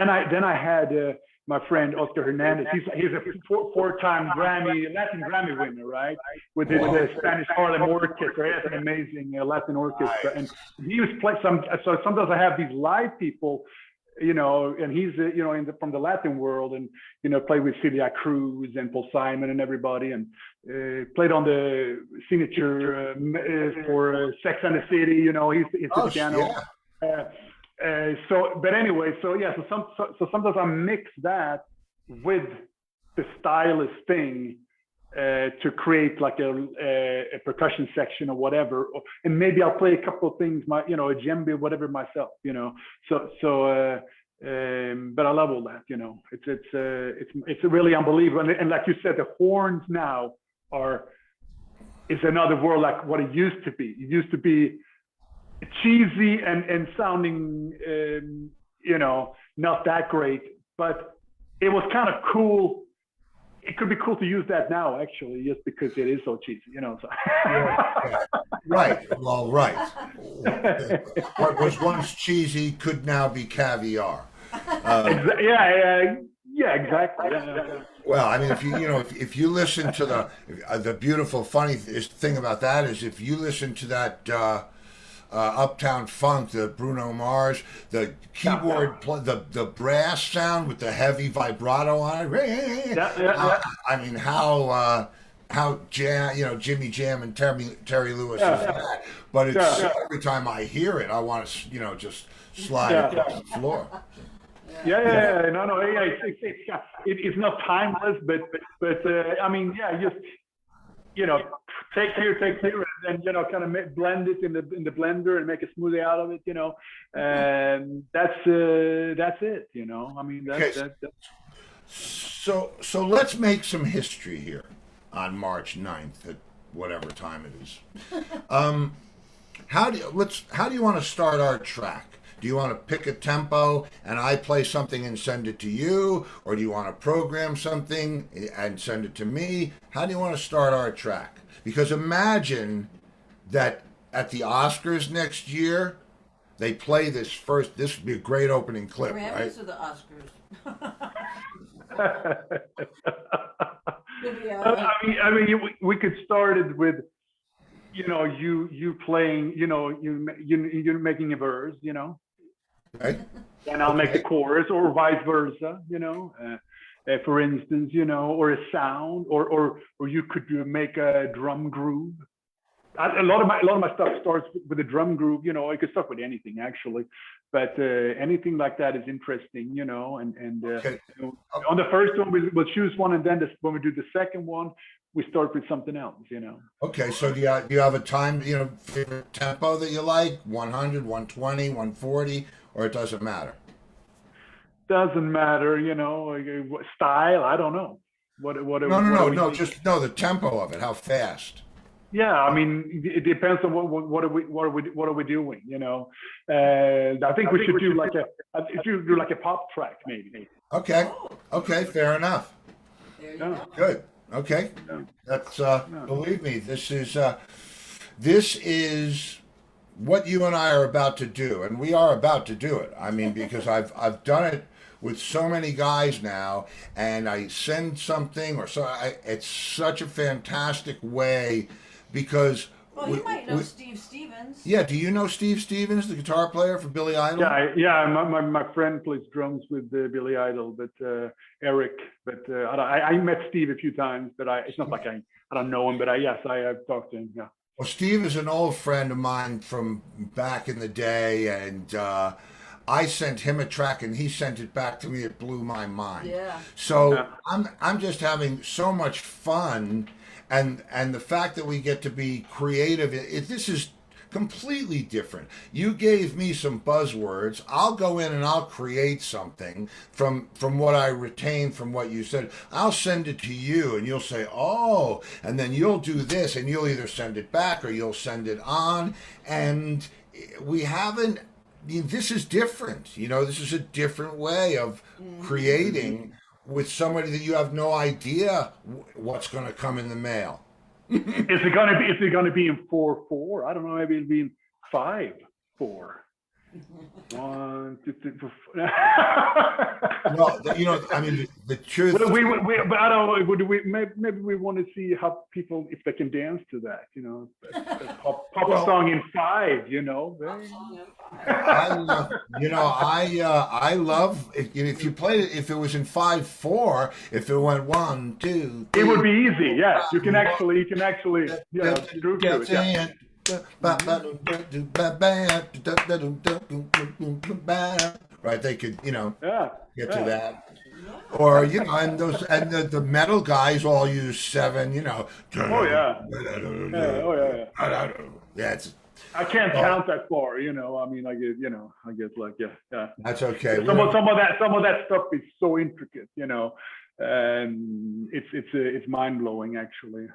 I had my friend Oscar Hernandez. He's a four-time Latin Grammy winner, right? With the Spanish Harlem Orchestra. He has an amazing Latin orchestra, and he was playing some. So sometimes I have these live people, you know, and he's you know, from the Latin world, and you know, played with Celia Cruz and Paul Simon and everybody, and played on the signature for Sex and the City. You know, he's the piano. But anyway, so sometimes I mix that with the stylus thing to create like a percussion section or whatever, and maybe I'll play a couple of things, a djembe, whatever myself, you know. But I love all that, you know. It's really unbelievable, and like you said, the horns now is another world, like what it used to be. It used to be cheesy and sounding, you know, not that great, but it was kind of cool. It could be cool to use that now, actually, just because it is so cheesy, you know. So. Right. Well, right. What was once cheesy could now be caviar. Exactly. Yeah. Well, I mean, if you listen to the beautiful, funny thing about that is, if you listen to that. Uptown Funk, the Bruno Mars, the keyboard, the brass sound with the heavy vibrato on it. I mean, how Jimmy Jam and Terry Lewis is that. But it's every time I hear it, I want to, just slide across the floor. It's not timeless, but I mean, just. Take here, and then kind of blend it in the blender and make a smoothie out of it, and that's it, I mean, that's. So let's make some history here. on March 9th at whatever time it is. How do you want to start our track? Do you want to pick a tempo and I play something and send it to you, or do you want to program something and send it to me? How do you want to start our track? Because imagine that at the Oscars next year, they play this first. This would be a great opening clip, Grammys right? or the Oscars? I mean, we could start it with, you playing, you're making a verse, Right. and I'll make the chorus, or vice versa, for instance, or a sound, or you could make a drum groove. A lot of my stuff starts with a drum groove. I could start with anything actually, but anything like that is interesting, Okay. on the first one we'll choose one, and then when we do the second one, we start with something else, Okay, so do you have a time, favorite tempo that you like? 100, 120, 140, or it doesn't matter? Doesn't matter, style. I don't know. No. Just the tempo of it. How fast? Yeah, I mean, it depends on what are we doing, I think we should do like a pop track maybe. Okay, fair enough. There you go. Good. Okay, that's believe me, this is what you and I are about to do, and we are about to do it. I mean, because I've done it with so many guys now, and I send something it's such a fantastic way, because Well, you might know Steve Stevens. Yeah, do you know Steve Stevens, the guitar player for Billy Idol? Yeah. My friend plays drums with Billy Idol, but Eric. But I met Steve a few times, but it's not like I don't know him, but I've talked to him. Yeah. Well, Steve is an old friend of mine from back in the day, and I sent him a track, and he sent it back to me. It blew my mind. Yeah. So I'm just having so much fun. And the fact that we get to be creative, this is completely different. You gave me some buzzwords. I'll go in and I'll create something from what I retain from what you said. I'll send it to you, and you'll say, oh, and then you'll do this, and you'll either send it back or you'll send it on. And we haven't, this is different. This is a different way of creating with somebody that you have no idea what's going to come in the mail. Is it going to be in 4/4? I don't know. Maybe it'll be in 5/4. 1, 2, 3, 4. No, I mean, the truth. But I don't know. Maybe we want to see how people, if they can dance to that. Pop a song in 5. I love if you played it. If it was in 5/4, if it went 1, 2, 3, it would be easy. Yes, you can actually groove to it. Yeah. Right, they could, get to that. Or, and the metal guys all use 7, Oh yeah. Yeah, I can't count that far, I mean, I get like, yeah. That's okay. Some of that stuff is so intricate, and it's mind blowing actually.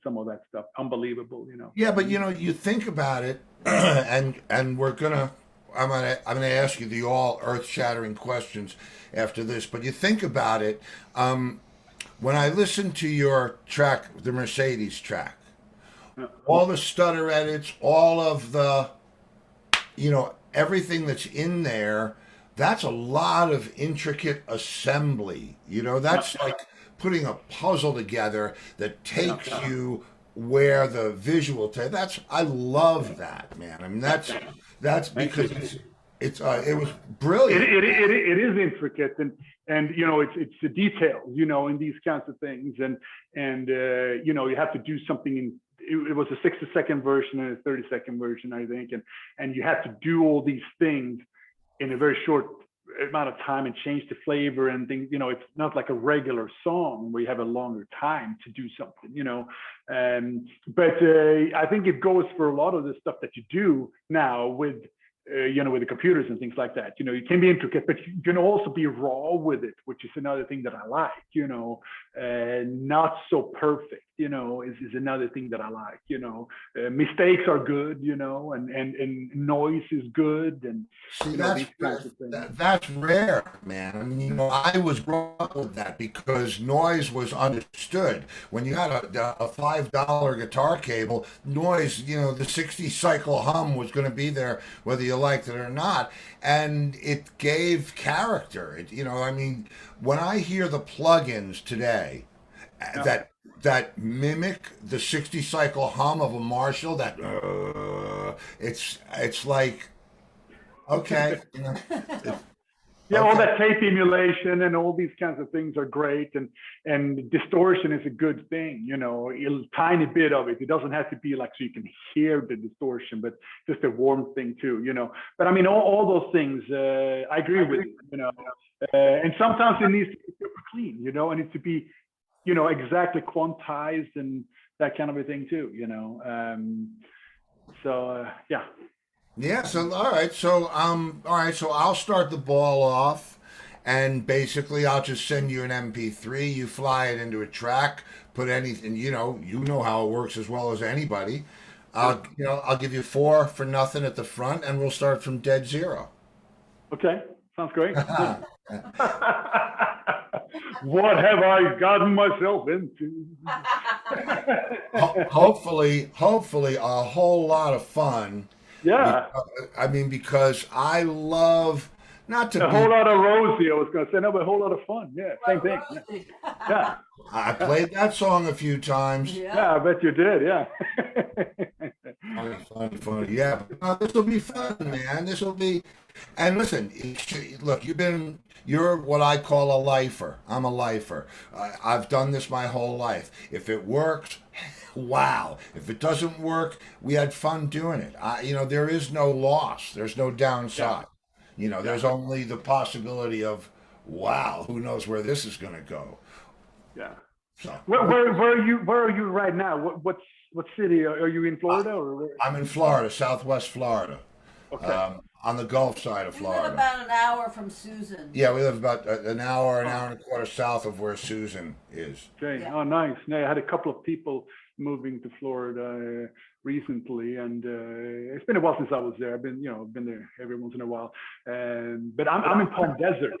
Some of that stuff, unbelievable, Yeah, but you think about it, and I'm gonna ask you the all earth shattering questions after this. But you think about it, when I listen to your track, the Mercedes track, all the stutter edits, all of the, everything that's in there, that's a lot of intricate assembly. That's like putting a puzzle together that takes you where the visual I love that, man. I mean, that's because it was brilliant. It is intricate, and it's the details, in these kinds of things, and you have to do something it was a 60-second version and a 30-second version, I think, and you had to do all these things in a very short amount of time and change the flavor and things. It's not like a regular song where you have a longer time to do something, but I think it goes for a lot of the stuff that you do now with with the computers and things like that. You can be intricate, but you can also be raw with it, which is another thing that I like. Not so perfect. Is another thing that I like. Mistakes are good. And noise is good, and See, these kinds of things. that's rare, man. I mean, I was brought up with that because noise was understood. When you had a $5 guitar cable, noise, the 60 cycle hum was going to be there whether you liked it or not, and it gave character. I mean, when I hear the plugins today that mimic the 60 cycle hum of a Marshall, it's like, okay. Yeah, all Okay. that tape emulation and all these kinds of things are great, and distortion is a good thing. A tiny bit of it. It doesn't have to be like so you can hear the distortion, but just a warm thing too. But I mean, all those things. I agree with you. And sometimes it needs to be super clean. It needs to be, exactly quantized and that kind of a thing too. Yeah. Yeah, so all right. So I'll start the ball off, and basically I'll just send you an MP3, you fly it into a track, put anything, you know how it works as well as anybody. I'll give you 4 for nothing at the front, and we'll start from dead zero. Okay, sounds great. What have I gotten myself into? Hopefully a whole lot of fun. Yeah. Because I love not to a whole lot of Rosie. I was going to say, no, but a whole lot of fun. Yeah, same thing. Yeah. I played that song a few times. Yeah, I bet you did. Yeah. Funny. Yeah, but this will be fun, man. This will be. And listen, look, you're what I call a lifer. I'm a lifer. I've done this my whole life. If it works, wow. If it doesn't work, we had fun doing it. There is no loss. There's no downside. There's only the possibility of, wow, who knows where this is going to go. Yeah. So, where are you right now? What city are you in? Florida or where? I'm in Florida, Southwest Florida. Okay. On the Gulf side of We Florida. live about an hour from Susan. Yeah, we live about an hour and a quarter south of where Susan is. Okay. Yeah. Oh, nice. Yeah, I had a couple of people moving to Florida recently, and it's been a while since I was there. I've been there every once in a while. But I'm in Palm Desert.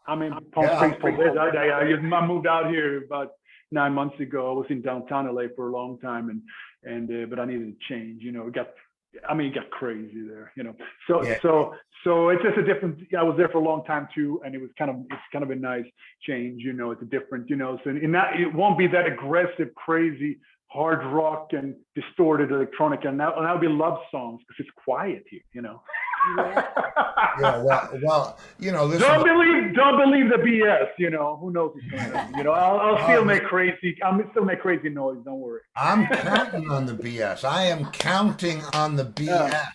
I'm in Palm Springs, Palm Desert. I moved out here about 9 months ago. I was in downtown LA for a long time, but I needed a change. It got crazy there. So it's just a different. I was there for a long time too, and it's kind of a nice change. It's a different. So it won't be that aggressive, crazy hard rock and distorted electronic, and that'll be love songs because it's quiet here. Yeah, well, listen. Don't believe the BS. Who knows what's going to happen. I'll still make crazy noise. Don't worry. I'm counting on the BS. I am counting on the BS. Yeah.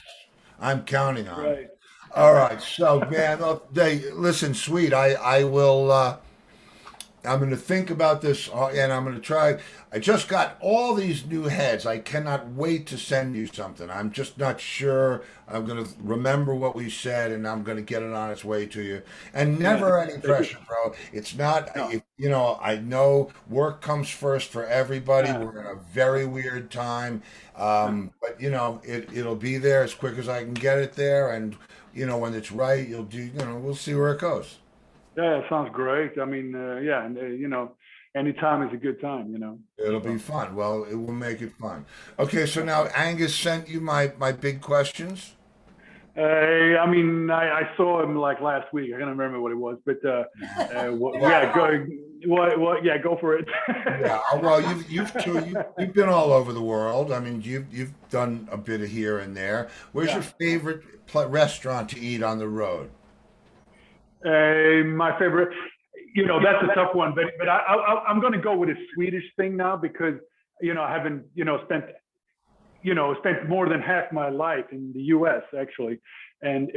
I'm counting on it. All right. So, man, listen, Swede, I will. I'm going to think about this, and I'm going to try. I just got all these new heads. I cannot wait to send you something. I'm just not sure. I'm going to remember what we said, and I'm going to get it on its way to you. And never any pressure, bro. It's not, I know work comes first for everybody. Yeah. We're in a very weird time. But, it'll be there as quick as I can get it there. And, when it's right, we'll see where it goes. Yeah, it sounds great. I mean, any time is a good time, It'll be fun. Well, it will make it fun. Okay, so now Angus sent you my big questions. I saw him like last week. I can't remember what it was, but go for it. Yeah, well, you've been all over the world. I mean, you've done a bit of here and there. Where's your favorite restaurant to eat on the road? My favorite, that's a tough one, but I'm going to go with a Swedish thing now because, I haven't, spent more than half my life in the U.S. actually.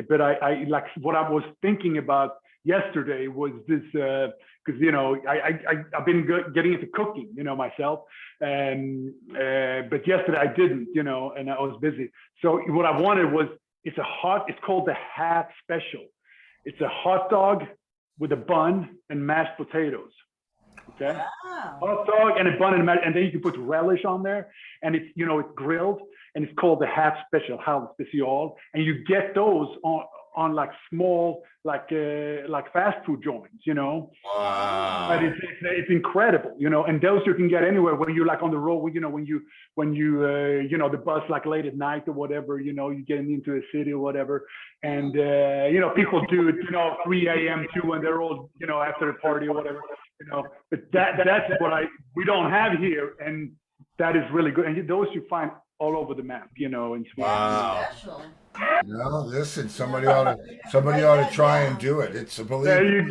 But I like what I was thinking about yesterday was this, because, I've been getting into cooking, myself. But yesterday I didn't, and I was busy. So what I wanted was It's called the half special. It's a hot dog with a bun and mashed potatoes. Okay. Wow. Hot dog and a bun and then you can put relish on there, and it's it's grilled, and it's called the half special, half special, and you get those on like small like fast food joints, Wow. But it's incredible, and those you can get anywhere when you're like on the road, when you the bus like late at night or whatever, you're getting into a city or whatever, and people do it 3 a.m. too, and they're all after a party or whatever, but that's what we don't have here, and that is really good, and those you find all over the map, in Sweden. Wow. Listen, somebody ought to try and do it. It's a belief. Really,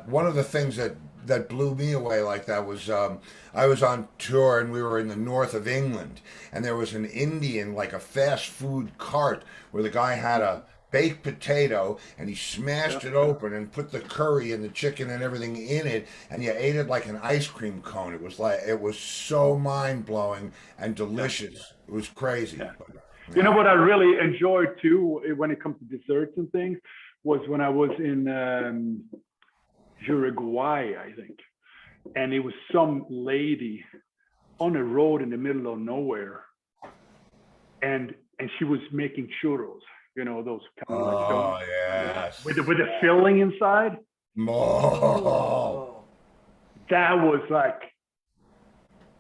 One of the things that blew me away like that was I was on tour and we were in the north of England, and there was an Indian, like a fast food cart, where the guy had a baked potato and he smashed it open and put the curry and the chicken and everything in it, and you ate it like an ice cream cone. It was so mind blowing and delicious. It was crazy. Yeah. You know what I really enjoyed too when it comes to desserts and things was when I was in Uruguay, I think, and it was some lady on a road in the middle of nowhere, and she was making churros. Those kind of like donuts. Yes. With the filling inside. Oh. That was like,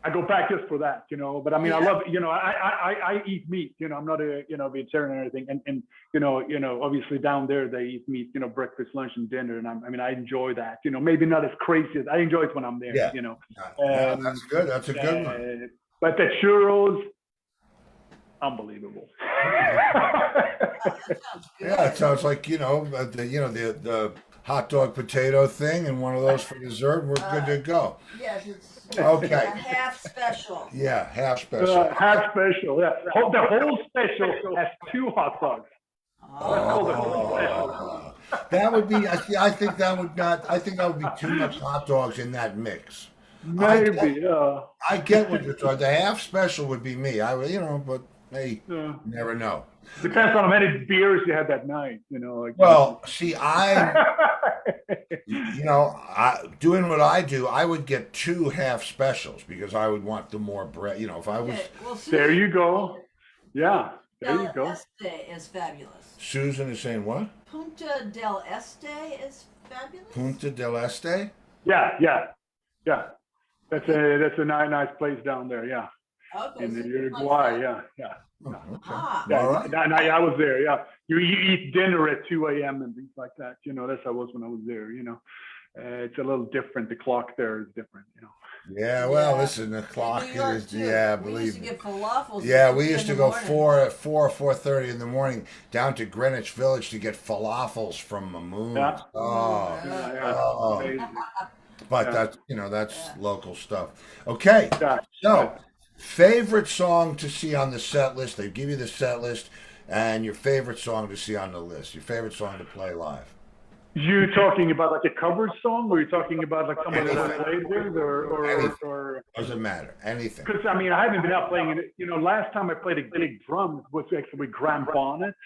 I go back just for that, But I mean, I love, I eat meat. I'm not a vegetarian or anything, and obviously down there they eat meat, breakfast, lunch, and dinner, and I enjoy that. Maybe not as crazy as I enjoy it when I'm there. Yeah. That's good. That's a good one. But the churros, unbelievable. Yeah, it sounds like the hot dog potato thing, and one of those for dessert. We're good to go. Yes, it's okay. A half special. Yeah, half special. Half special. Yeah, the whole special has 2 hot dogs. That's called the whole special. That would be. I think that would not. I think that would be too much hot dogs in that mix. Maybe. I get what you're talking. The half special would be me. But hey, never know. Depends on how many beers you had that night, Well, see, doing what I do, I would get 2 half specials because I would want the more bread. If I was. There you go. Yeah, there you go. Este is fabulous. Susan is saying what? Punta del Este is fabulous. Punta del Este? Yeah. That's a nice place down there. Yeah. Okay, in Uruguay, yeah. Oh, okay. Yeah, all right. I was there. Yeah, you eat dinner at 2 a.m. and things like that. That's how I was when I was there. It's a little different. The clock there is different. Yeah, well, listen, the clock is. Too. Yeah, we believe used to me. get falafels. Yeah, we used to go 4:30 in the morning down to Greenwich Village to get falafels from Mamoon. Yeah. But that's local stuff. Okay, so. Favorite song to see on the set list? They give you the set list, and your favorite song to see on the list. Your favorite song to play live. You talking about like a cover song, or are you talking about like somebody that played with, or doesn't matter, anything? Because I haven't been out playing it. Last time I played a big drum was actually with Graham Bonnet.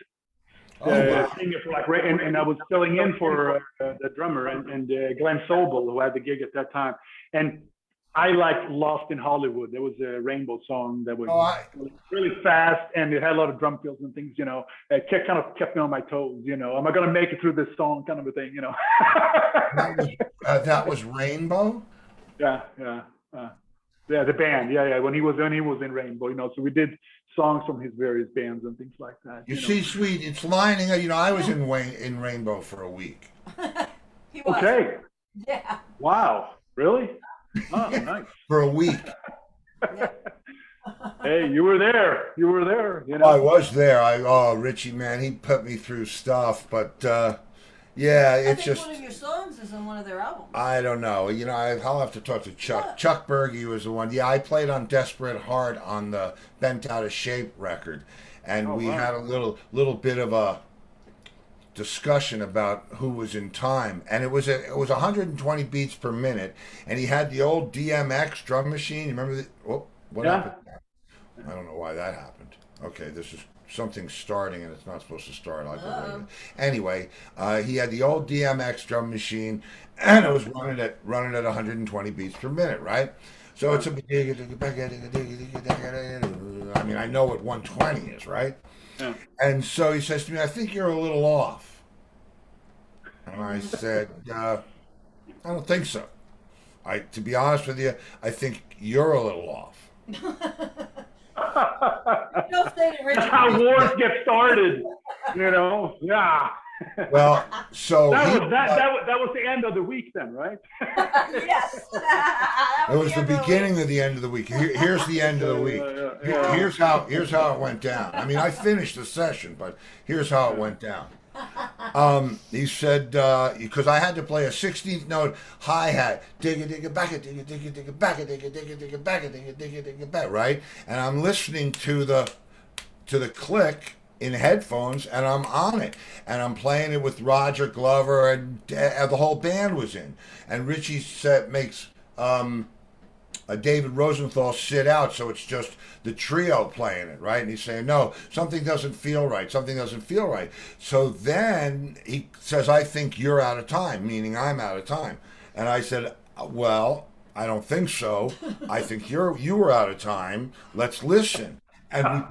Singing for and I was filling in for the drummer and Glenn Sobel, who had the gig at that time, and I liked Lost in Hollywood. There was a Rainbow song that was really fast, and it had a lot of drum fills and things, It kind of kept me on my toes, Am I going to make it through this song kind of a thing, That was Rainbow? Yeah, the band, when he was in Rainbow, so we did songs from his various bands and things like that. You see, Sweet, it's lining up. I was in Rainbow for a week. He was. Okay. Yeah. Wow. Really? Oh, nice. For a week. Hey, you were there. I was there. Richie, man, he put me through stuff, but it's just one of your songs is on one of their albums. I don't know. I'll have to talk to Chuck. Yeah. Chuck Berge was the one. Yeah, I played on Desperate Heart on the Bent Out of Shape record, and we had a little bit of a discussion about who was in time, and it was 120 beats per minute, and he had the old DMX drum machine. You remember what happened? I don't know why that happened. Okay, this is something starting and it's not supposed to start. I'll get rid of it. Anyway, he had the old DMX drum machine, and it was running at 120 beats per minute, right? So it's a. I mean, I know what 120 is, right? Yeah. And so he says to me, "I think you're a little off." And I said, "I don't think so. To be honest with you, I think you're a little off." That's how wars get started, you know. Yeah. Well, so that was the end of the week then, right? Yes. It was the beginning of the end of the week. Here's the end of the week. Here's how it went down. I mean, I finished the session, but here's how it went down. He said, because I had to play a 16th note hi-hat, digga back it, digga back it, digga back it, digga back, right? And I'm listening to the click in headphones, and I'm on it, and I'm playing it with Roger Glover, and the whole band was in, and Richie makes David Rosenthal sit out, so it's just the trio playing it, right? And he's saying, no, something doesn't feel right. Something doesn't feel right. So then he says, I think you're out of time, meaning I'm out of time. And I said, well, I don't think so. I think you were out of time. Let's listen. And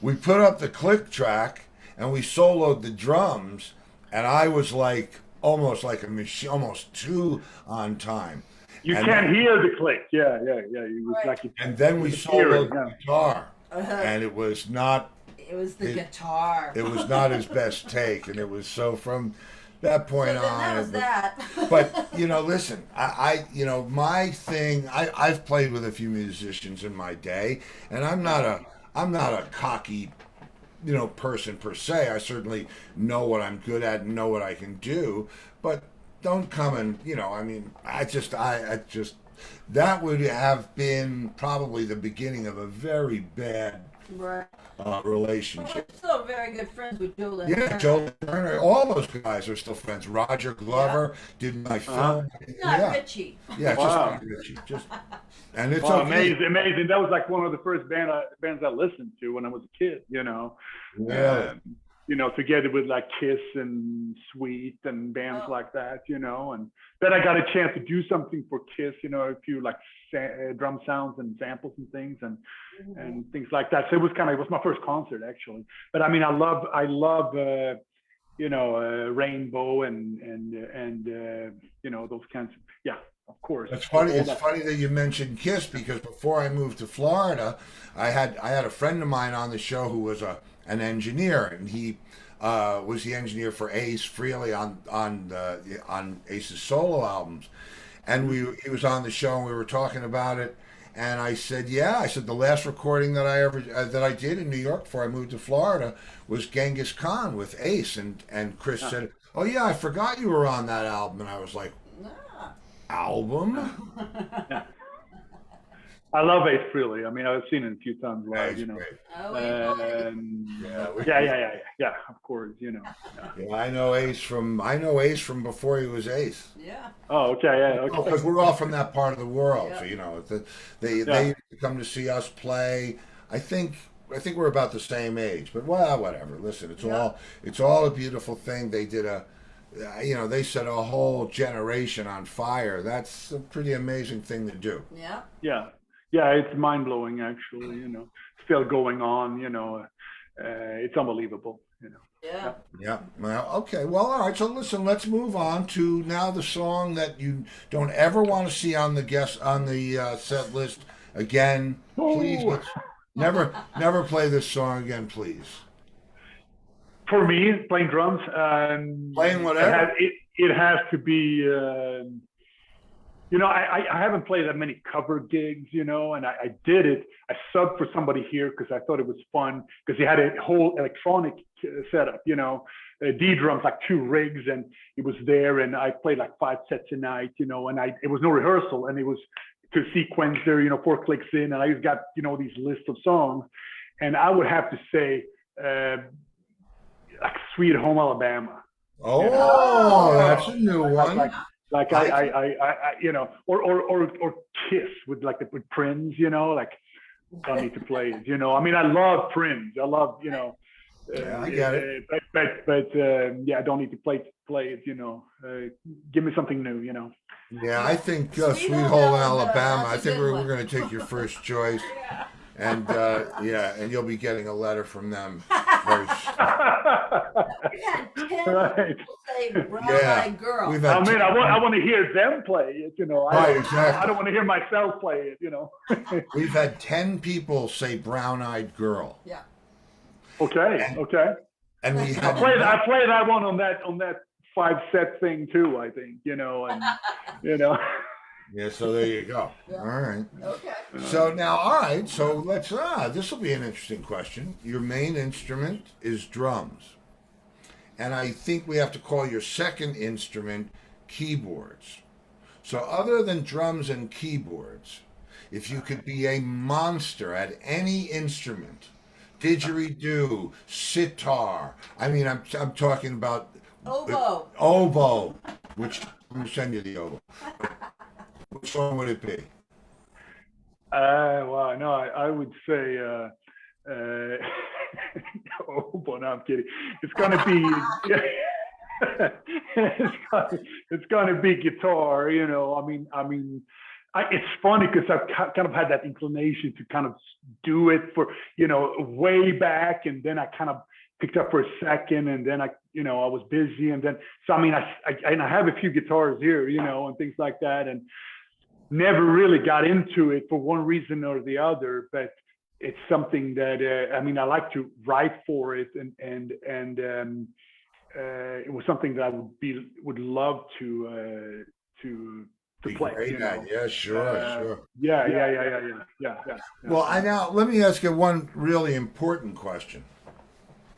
we put up the click track, and we soloed the drums, and I was like almost like a machine, almost too on time. You can't hear the click. Yeah. It was like and then we soloed the guitar, and it was not. It was the guitar. It was not his best take, and it was so from that point on. That was that. But listen, my thing. I've played with a few musicians in my day, and I'm not a cocky, person per se. I certainly know what I'm good at and know what I can do, but don't come and, I just, that would have been probably the beginning of a very bad relationship. We're still very good friends with Joe Lynn. Yeah, Joe Turner. All those guys are still friends. Roger Glover did my film. Not Richie. Yeah, just not Richie. And it's okay. Amazing. That was like one of the first bands I listened to when I was a kid, Yeah. Together with like Kiss and Sweet and bands like that, and then I got a chance to do something for Kiss, a few like drum sounds and samples and things and things like that. So it was my first concert actually. But I mean, I love Rainbow and those kinds of, yeah. Of course. It's funny. It's funny that you mentioned Kiss, because before I moved to Florida, I had a friend of mine on the show who was an engineer, and he was the engineer for Ace Frehley on Ace's solo albums, and he was on the show and we were talking about it, and I said, the last recording that I did in New York before I moved to Florida was Genghis Khan with Ace, and Chris said, oh yeah, I forgot you were on that album, and I was like, album? I love Ace Frehley. I mean, I've seen it a few times live, Yeah, of course, Yeah, I know Ace from before he was Ace. Yeah. Oh, okay, yeah. Okay. Because we're all from that part of the world, yeah. So they come to see us play. I think we're about the same age, but whatever. Listen, it's all a beautiful thing. They did they set a whole generation on fire. That's a pretty amazing thing to do. Yeah. Yeah. Yeah, it's mind-blowing, actually, still going on, it's unbelievable, Yeah. Yeah. Well, okay. Well, all right. So listen, let's move on to now the song that you don't ever want to see on the set list again. Please, never play this song again, please. For me, playing drums, playing whatever. It has to be. I haven't played that many cover gigs, and I did it. I subbed for somebody here because I thought it was fun, because he had a whole electronic setup, D drums, like 2 rigs, and it was there, and I played like 5 sets a night, and it was no rehearsal, and it was to sequence there, 4 clicks in, and I just got, these lists of songs, and I would have to say, like Sweet Home Alabama. Oh, that's a new one. Like I or Kiss with Prince, like don't need to play it. You know, I mean, I love Prince. I love, you know. Yeah, I get it. But yeah, I don't need to play it. You know, give me something new. You know. Yeah, I think Sweet Sweet Home Home Alabama, Alabama. I that's a think good we're one. going to take your first choice, and yeah, and you'll be getting a letter from them. Very soon. We've had 10 Right. people say Brown Yeah, Eyed Girl. we've had I mean, I want to hear them play it. You know. Right, I exactly. don't want to hear myself play it. You know. We've had 10 people say Brown Eyed Girl, Yeah. Okay. Okay. and we I had play that one on that 5-set thing too. I think. You know, and you know. Yeah, so there you go. Yeah. All right. Okay. So now, all right. So let's. This will be an interesting question. Your main instrument is drums, and I think we have to call your second instrument keyboards. So other than drums and keyboards, if you could be a monster at any instrument, didgeridoo, sitar. I mean, I'm talking about Oboe. Which I'm gonna send you the oboe. Which song would it be? Well, no, I would say, oh, but no, I'm kidding. It's gonna be, it's gonna be guitar. You know, I mean, it's funny because I've kind of had that inclination to kind of do it for, you know, way back, and then I kind of picked up for a second, and then I was busy, and then so I mean, I have a few guitars here, you know, and things like that, and never really got into it for one reason or the other, but it's something that I mean, I like to write for it, and it was something that I would love to play. Great, you know? Yeah, sure. Yeah. Well, now let me ask you one really important question.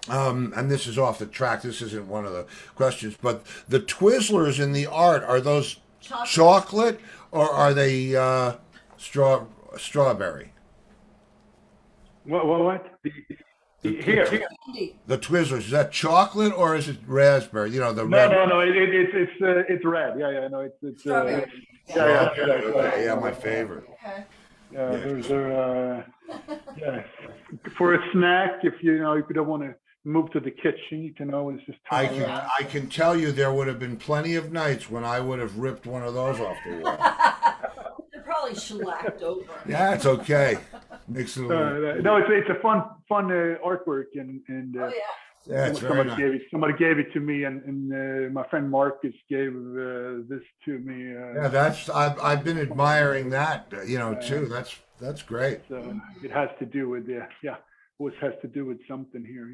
And this is off the track. This isn't one of the questions, but the Twizzlers in the art, are those chocolate or are they strawberry? What? Here. The Twizzlers, is that chocolate or is it raspberry? You know, the No, red. no, it's red. Yeah, no, it's Strawberry. Yeah, my favorite. Okay. They're for a snack. If you don't want to move to the kitchen, you can always just. I can tell you there would have been plenty of nights when I would have ripped one of those off the wall. They're probably shellacked over. Yeah, it's okay. Makes it a little... No, it's a fun artwork, and Oh yeah. Yeah, it's very nice. Somebody gave it to me, and my friend Marcus gave this to me. Yeah, I've been admiring that, too. That's great. So it has to do with always has to do with something here,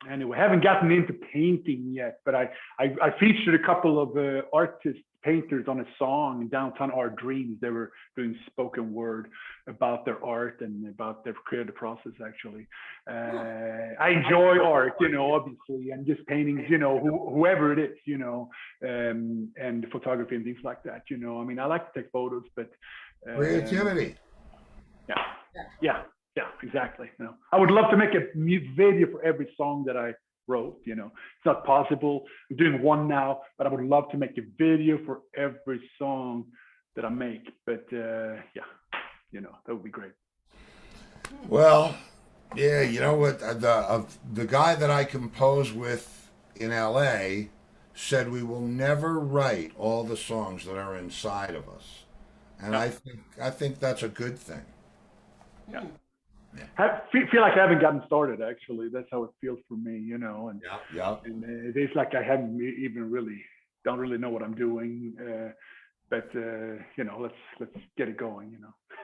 Anyway, I haven't gotten into painting yet, but I featured a couple of painters on a song in Downtown Art Dreams. They were doing spoken word about their art and about their creative process, actually. I enjoy art, obviously, and just paintings, whoever it is, and photography and things like that, I mean, I like to take photos, but... Creativity. Yeah, exactly. I would love to make a video for every song that I wrote. It's not possible. I'm doing one now, but I would love to make a video for every song that I make. But that would be great. Well, yeah, you know what? The guy that I compose with in LA said we will never write all the songs that are inside of us, and I think that's a good thing. Yeah. Feel like I haven't gotten started. Actually, that's how it feels for me, and and it's like I haven't don't really know what I'm doing, but let's get it going,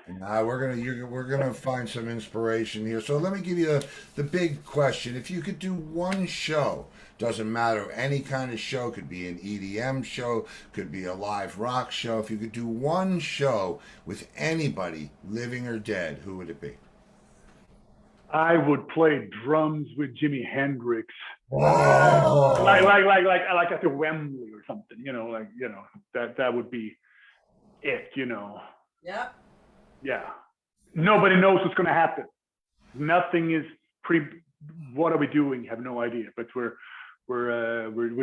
We're gonna find some inspiration here. So let me give you the big question: if you could do one show, doesn't matter, any kind of show, could be an EDM show, could be a live rock show. If you could do one show with anybody, living or dead, who would it be? I would play drums with Jimi Hendrix, Oh. like at the Wembley or something, that would be it, Yeah. Yeah. Nobody knows what's going to happen. Nothing is what are we doing? Have no idea. But we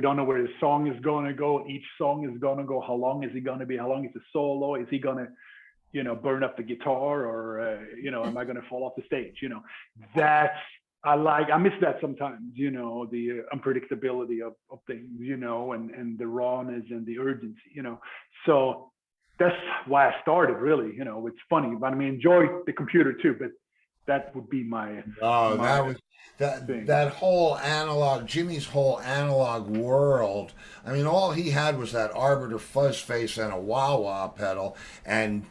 don't know where the song is going to go. Each song is going to go. How long is it going to be? How long is the solo? Is he going to, burn up the guitar, or am I going to fall off the stage? That's I miss that sometimes. The unpredictability of things, and the rawness and the urgency. So that's why I started. Really, it's funny, but I mean, enjoy the computer too, but that would be my that whole analog, Jimmy's whole analog world. I mean, all he had was that Arbiter fuzz face and a wah-wah pedal, and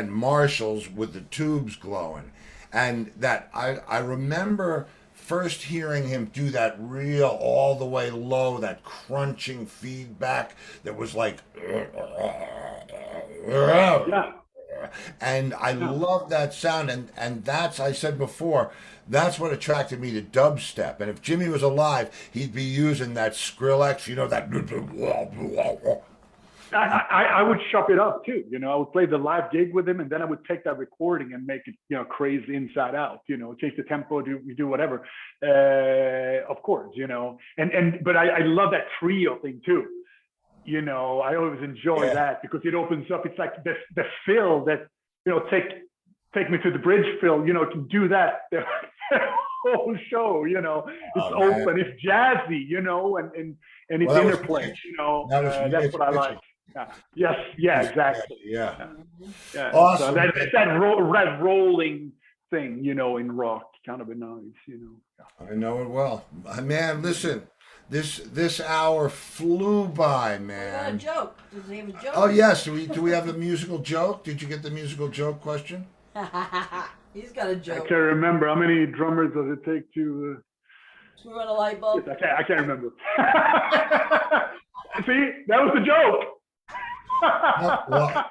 Marshalls with the tubes glowing, and that I remember first hearing him do that real all the way low, that crunching feedback that was like. Yeah. And I love that sound, and that's, I said before, that's what attracted me to dubstep. And if Jimmy was alive, he'd be using that Skrillex, that. I would chop it up too. I would play the live gig with him, and then I would take that recording and make it, crazy inside out. Change the tempo, do whatever. Of course, but I love that trio thing too. I always enjoy that because it opens up. It's like the fill that, take me to the bridge fill, to do that the whole show, it's open, it's jazzy, and it's interplay, that's what I like. Yeah. Yes, exactly. Yeah. Awesome. So that rolling thing, in rock, kind of a nice, I know it well. Man, listen. This hour flew by, man. We got a joke. Does he have a joke? Oh yes. Do we have a musical joke? Did you get the musical joke question? He's got a joke. I can't remember. How many drummers does it take to screw on a light bulb? I can't remember. See, that was the joke. Well,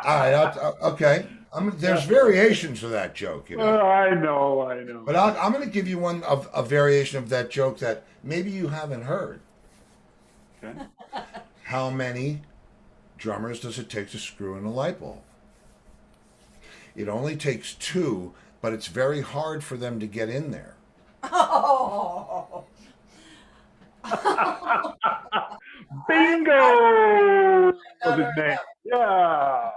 all right. Okay. There's variations of that joke, I know. But I'm going to give you one of a variation of that joke that maybe you haven't heard. Okay. How many drummers does it take to screw in a light bulb? It only takes 2, but it's very hard for them to get in there. Oh. Bingo! Was his name? Yeah.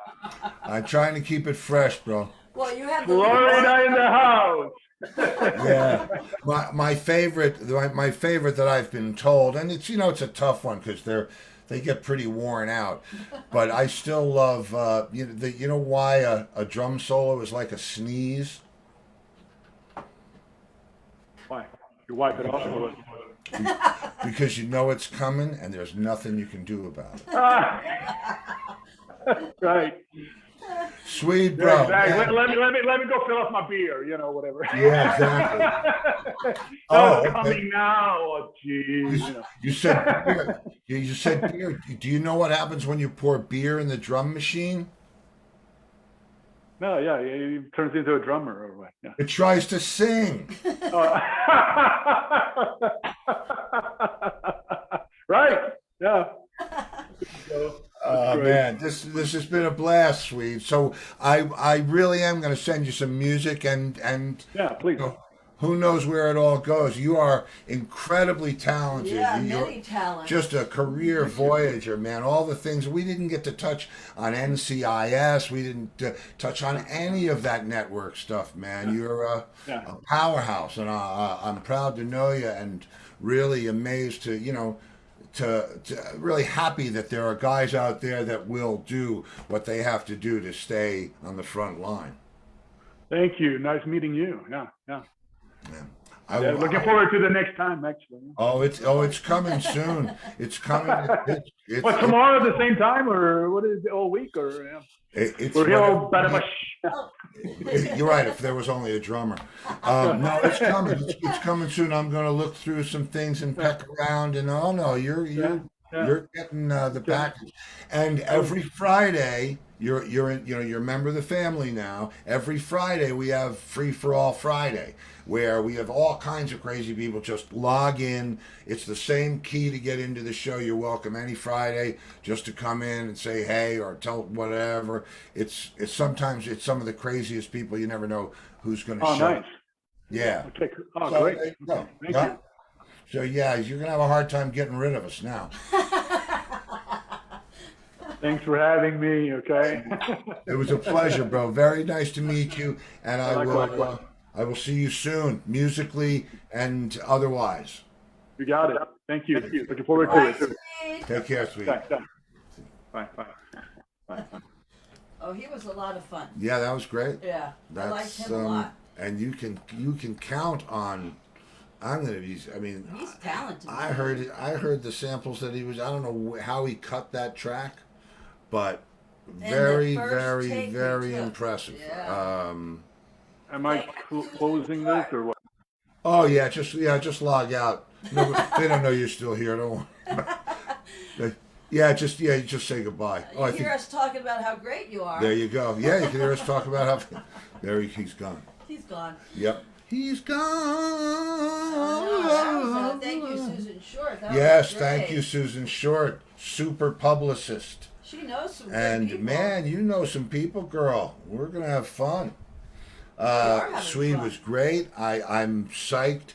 I'm trying to keep it fresh, bro. Well, you have Florida in the house. Yeah, my favorite that I've been told, and it's it's a tough one because they get pretty worn out, but I still love why a drum solo is like a sneeze. Why? You wipe it off. Because it's coming and there's nothing you can do about it. Right. Sweet, bro. Yeah, exactly. Let me go fill up my beer, whatever. Yeah, exactly. Coming now. Oh, geez. You said beer. You said beer. Do you know what happens when you pour beer in the drum machine? No, yeah, it turns into a drummer or what? Yeah. It tries to sing. Right. Yeah. Man, this has been a blast, Swede. So I really am going to send you some music and yeah, please. Who knows where it all goes? You are incredibly talented. Yeah, You're many talents. Just a career voyager, man. All the things we didn't get to touch on NCIS. We didn't touch on any of that network stuff, man. You're a powerhouse, and I'm proud to know you, and really amazed to really happy that there are guys out there that will do what they have to do to stay on the front line. Thank you. Nice meeting you. Yeah. Yeah. Looking forward to the next time, actually. It's coming soon. It's coming. What, tomorrow at the same time, or what is it, all week, or? You're right. If there was only a drummer, no, it's coming. It's coming soon. I'm going to look through some things and peck around, and you're getting the package. And every Friday, you're a member of the family now. Every Friday we have Free for All Friday, where we have all kinds of crazy people just log in. It's the same key to get into the show. You're welcome any Friday just to come in and say hey or tell whatever. It's sometimes it's some of the craziest people. You never know who's going to show. Nice. Yeah. Okay. Oh, great. Thank you. So yeah, you're going to have a hard time getting rid of us now. Thanks for having me. Okay. It was a pleasure, bro. Very nice to meet you, and Likewise. I will see you soon, musically and otherwise. You got it. Thank you. Looking forward to it. Take care, sweet. Thanks. Bye. Oh, he was a lot of fun. Yeah, that was great. Yeah, I liked him a lot. And you can count on. I'm gonna be. I mean, He's talented. I heard the samples that he was. I don't know how he cut that track, but very, very impressive. Yeah. Am I closing this or what? Oh yeah, just log out. No, they don't know you're still here. Don't worry. Just say goodbye. You hear us talking about how great you are. There you go. Yeah, you can hear us talk about how. He's gone. He's gone. Yep. He's gone. Thank you, Susan Short. Yes, thank you, Susan Short. Super publicist. She knows some and good people. Man, you know some people, girl. We're gonna have fun. Swede was great. I'm psyched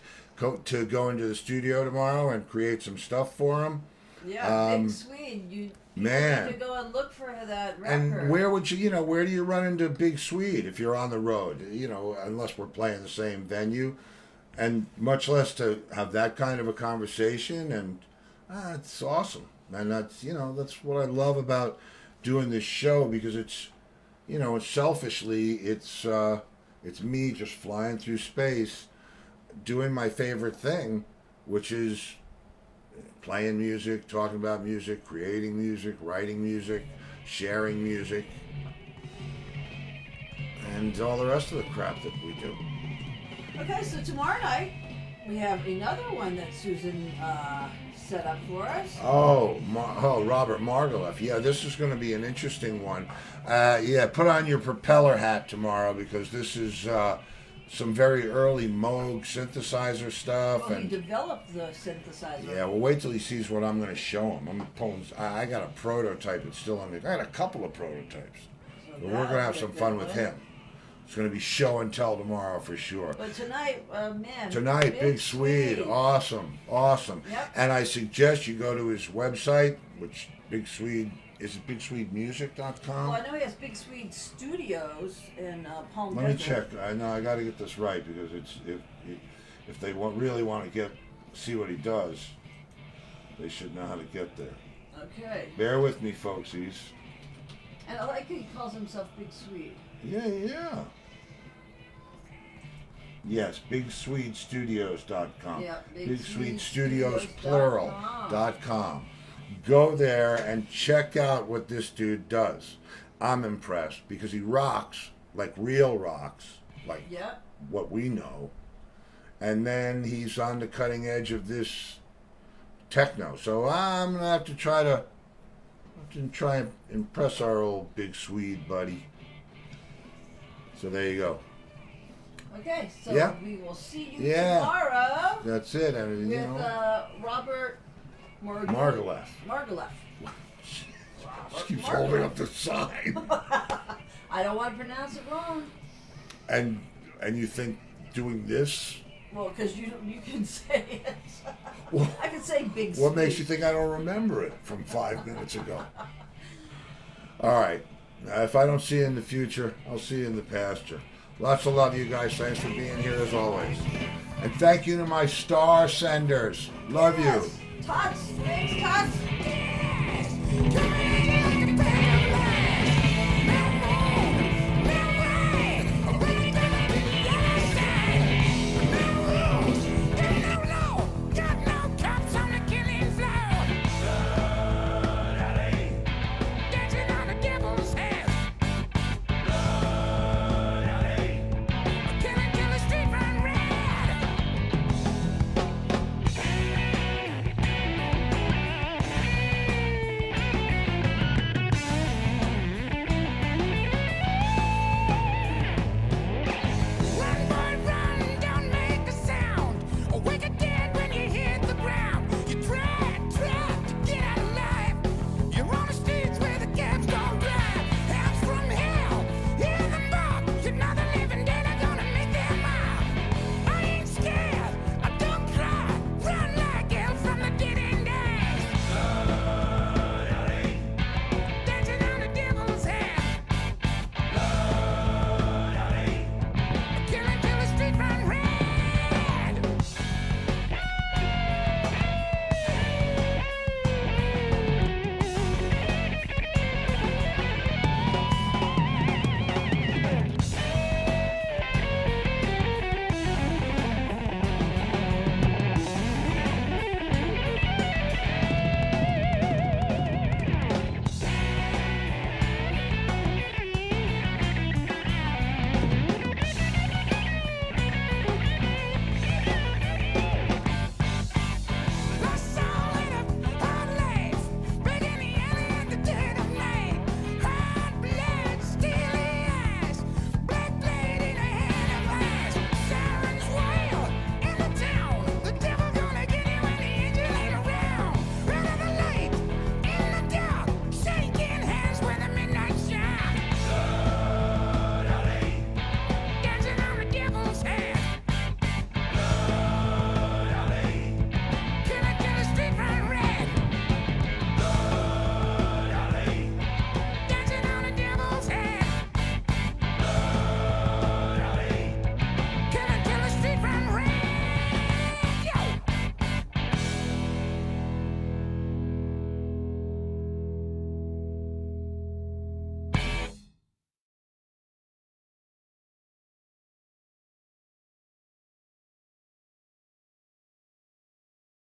to go into the studio tomorrow and create some stuff for him. Yeah, Big Swede. You need to go and look for that record. And where would where do you run into Big Swede if you're on the road? Unless we're playing the same venue, and much less to have that kind of a conversation. And it's awesome. And that's what I love about doing this show, because it's selfishly it's me just flying through space, doing my favorite thing, which is playing music, talking about music, creating music, writing music, sharing music, and all the rest of the crap that we do. Okay, so tomorrow night we have another one that Susan set up for us. Robert Margouleff. Yeah, this is going to be an interesting one. Put on your propeller hat tomorrow, because this is some very early Moog synthesizer stuff. Well, he developed the synthesizer. Yeah, well, wait till he sees what I'm going to show him. I got a prototype that's still on the. I got a couple of prototypes. So we're going to have some fun with him. It's going to be show and tell tomorrow for sure. But tonight, Tonight, Big Swede. Awesome. Yep. And I suggest you go to his website, which Big Swede. Is it BigSwedeMusic.com? Well, I know he has BigSwedeStudios in Palm Let me Desert. check. I know I got to get this right, because if they really want to see what he does, they should know how to get there. Okay. Bear with me, folksies. And I like he calls himself Big Swede. Yeah. Yes, BigSwedeStudios.com. Yeah, BigSwedeStudios plural.com. Go there and check out what this dude does. I'm impressed, because he rocks, like real rocks, like what we know. And then he's on the cutting edge of this techno. So I'm going to have to try and impress our old Big Swede buddy. So there you go. Okay, so we will see you Yeah. tomorrow. That's it. With Robert Margouleff. Just keeps holding up the sign. I don't want to pronounce it wrong. And you think doing this? Well, because you can say it. Well, I can say Big Swede. What makes you think I don't remember it from 5 minutes ago? All right. If I don't see you in the future, I'll see you in the pasture. Lots of love, you guys. Thanks for being here as always. And thank you to my star senders. Love you. Tots. Thanks, Tots.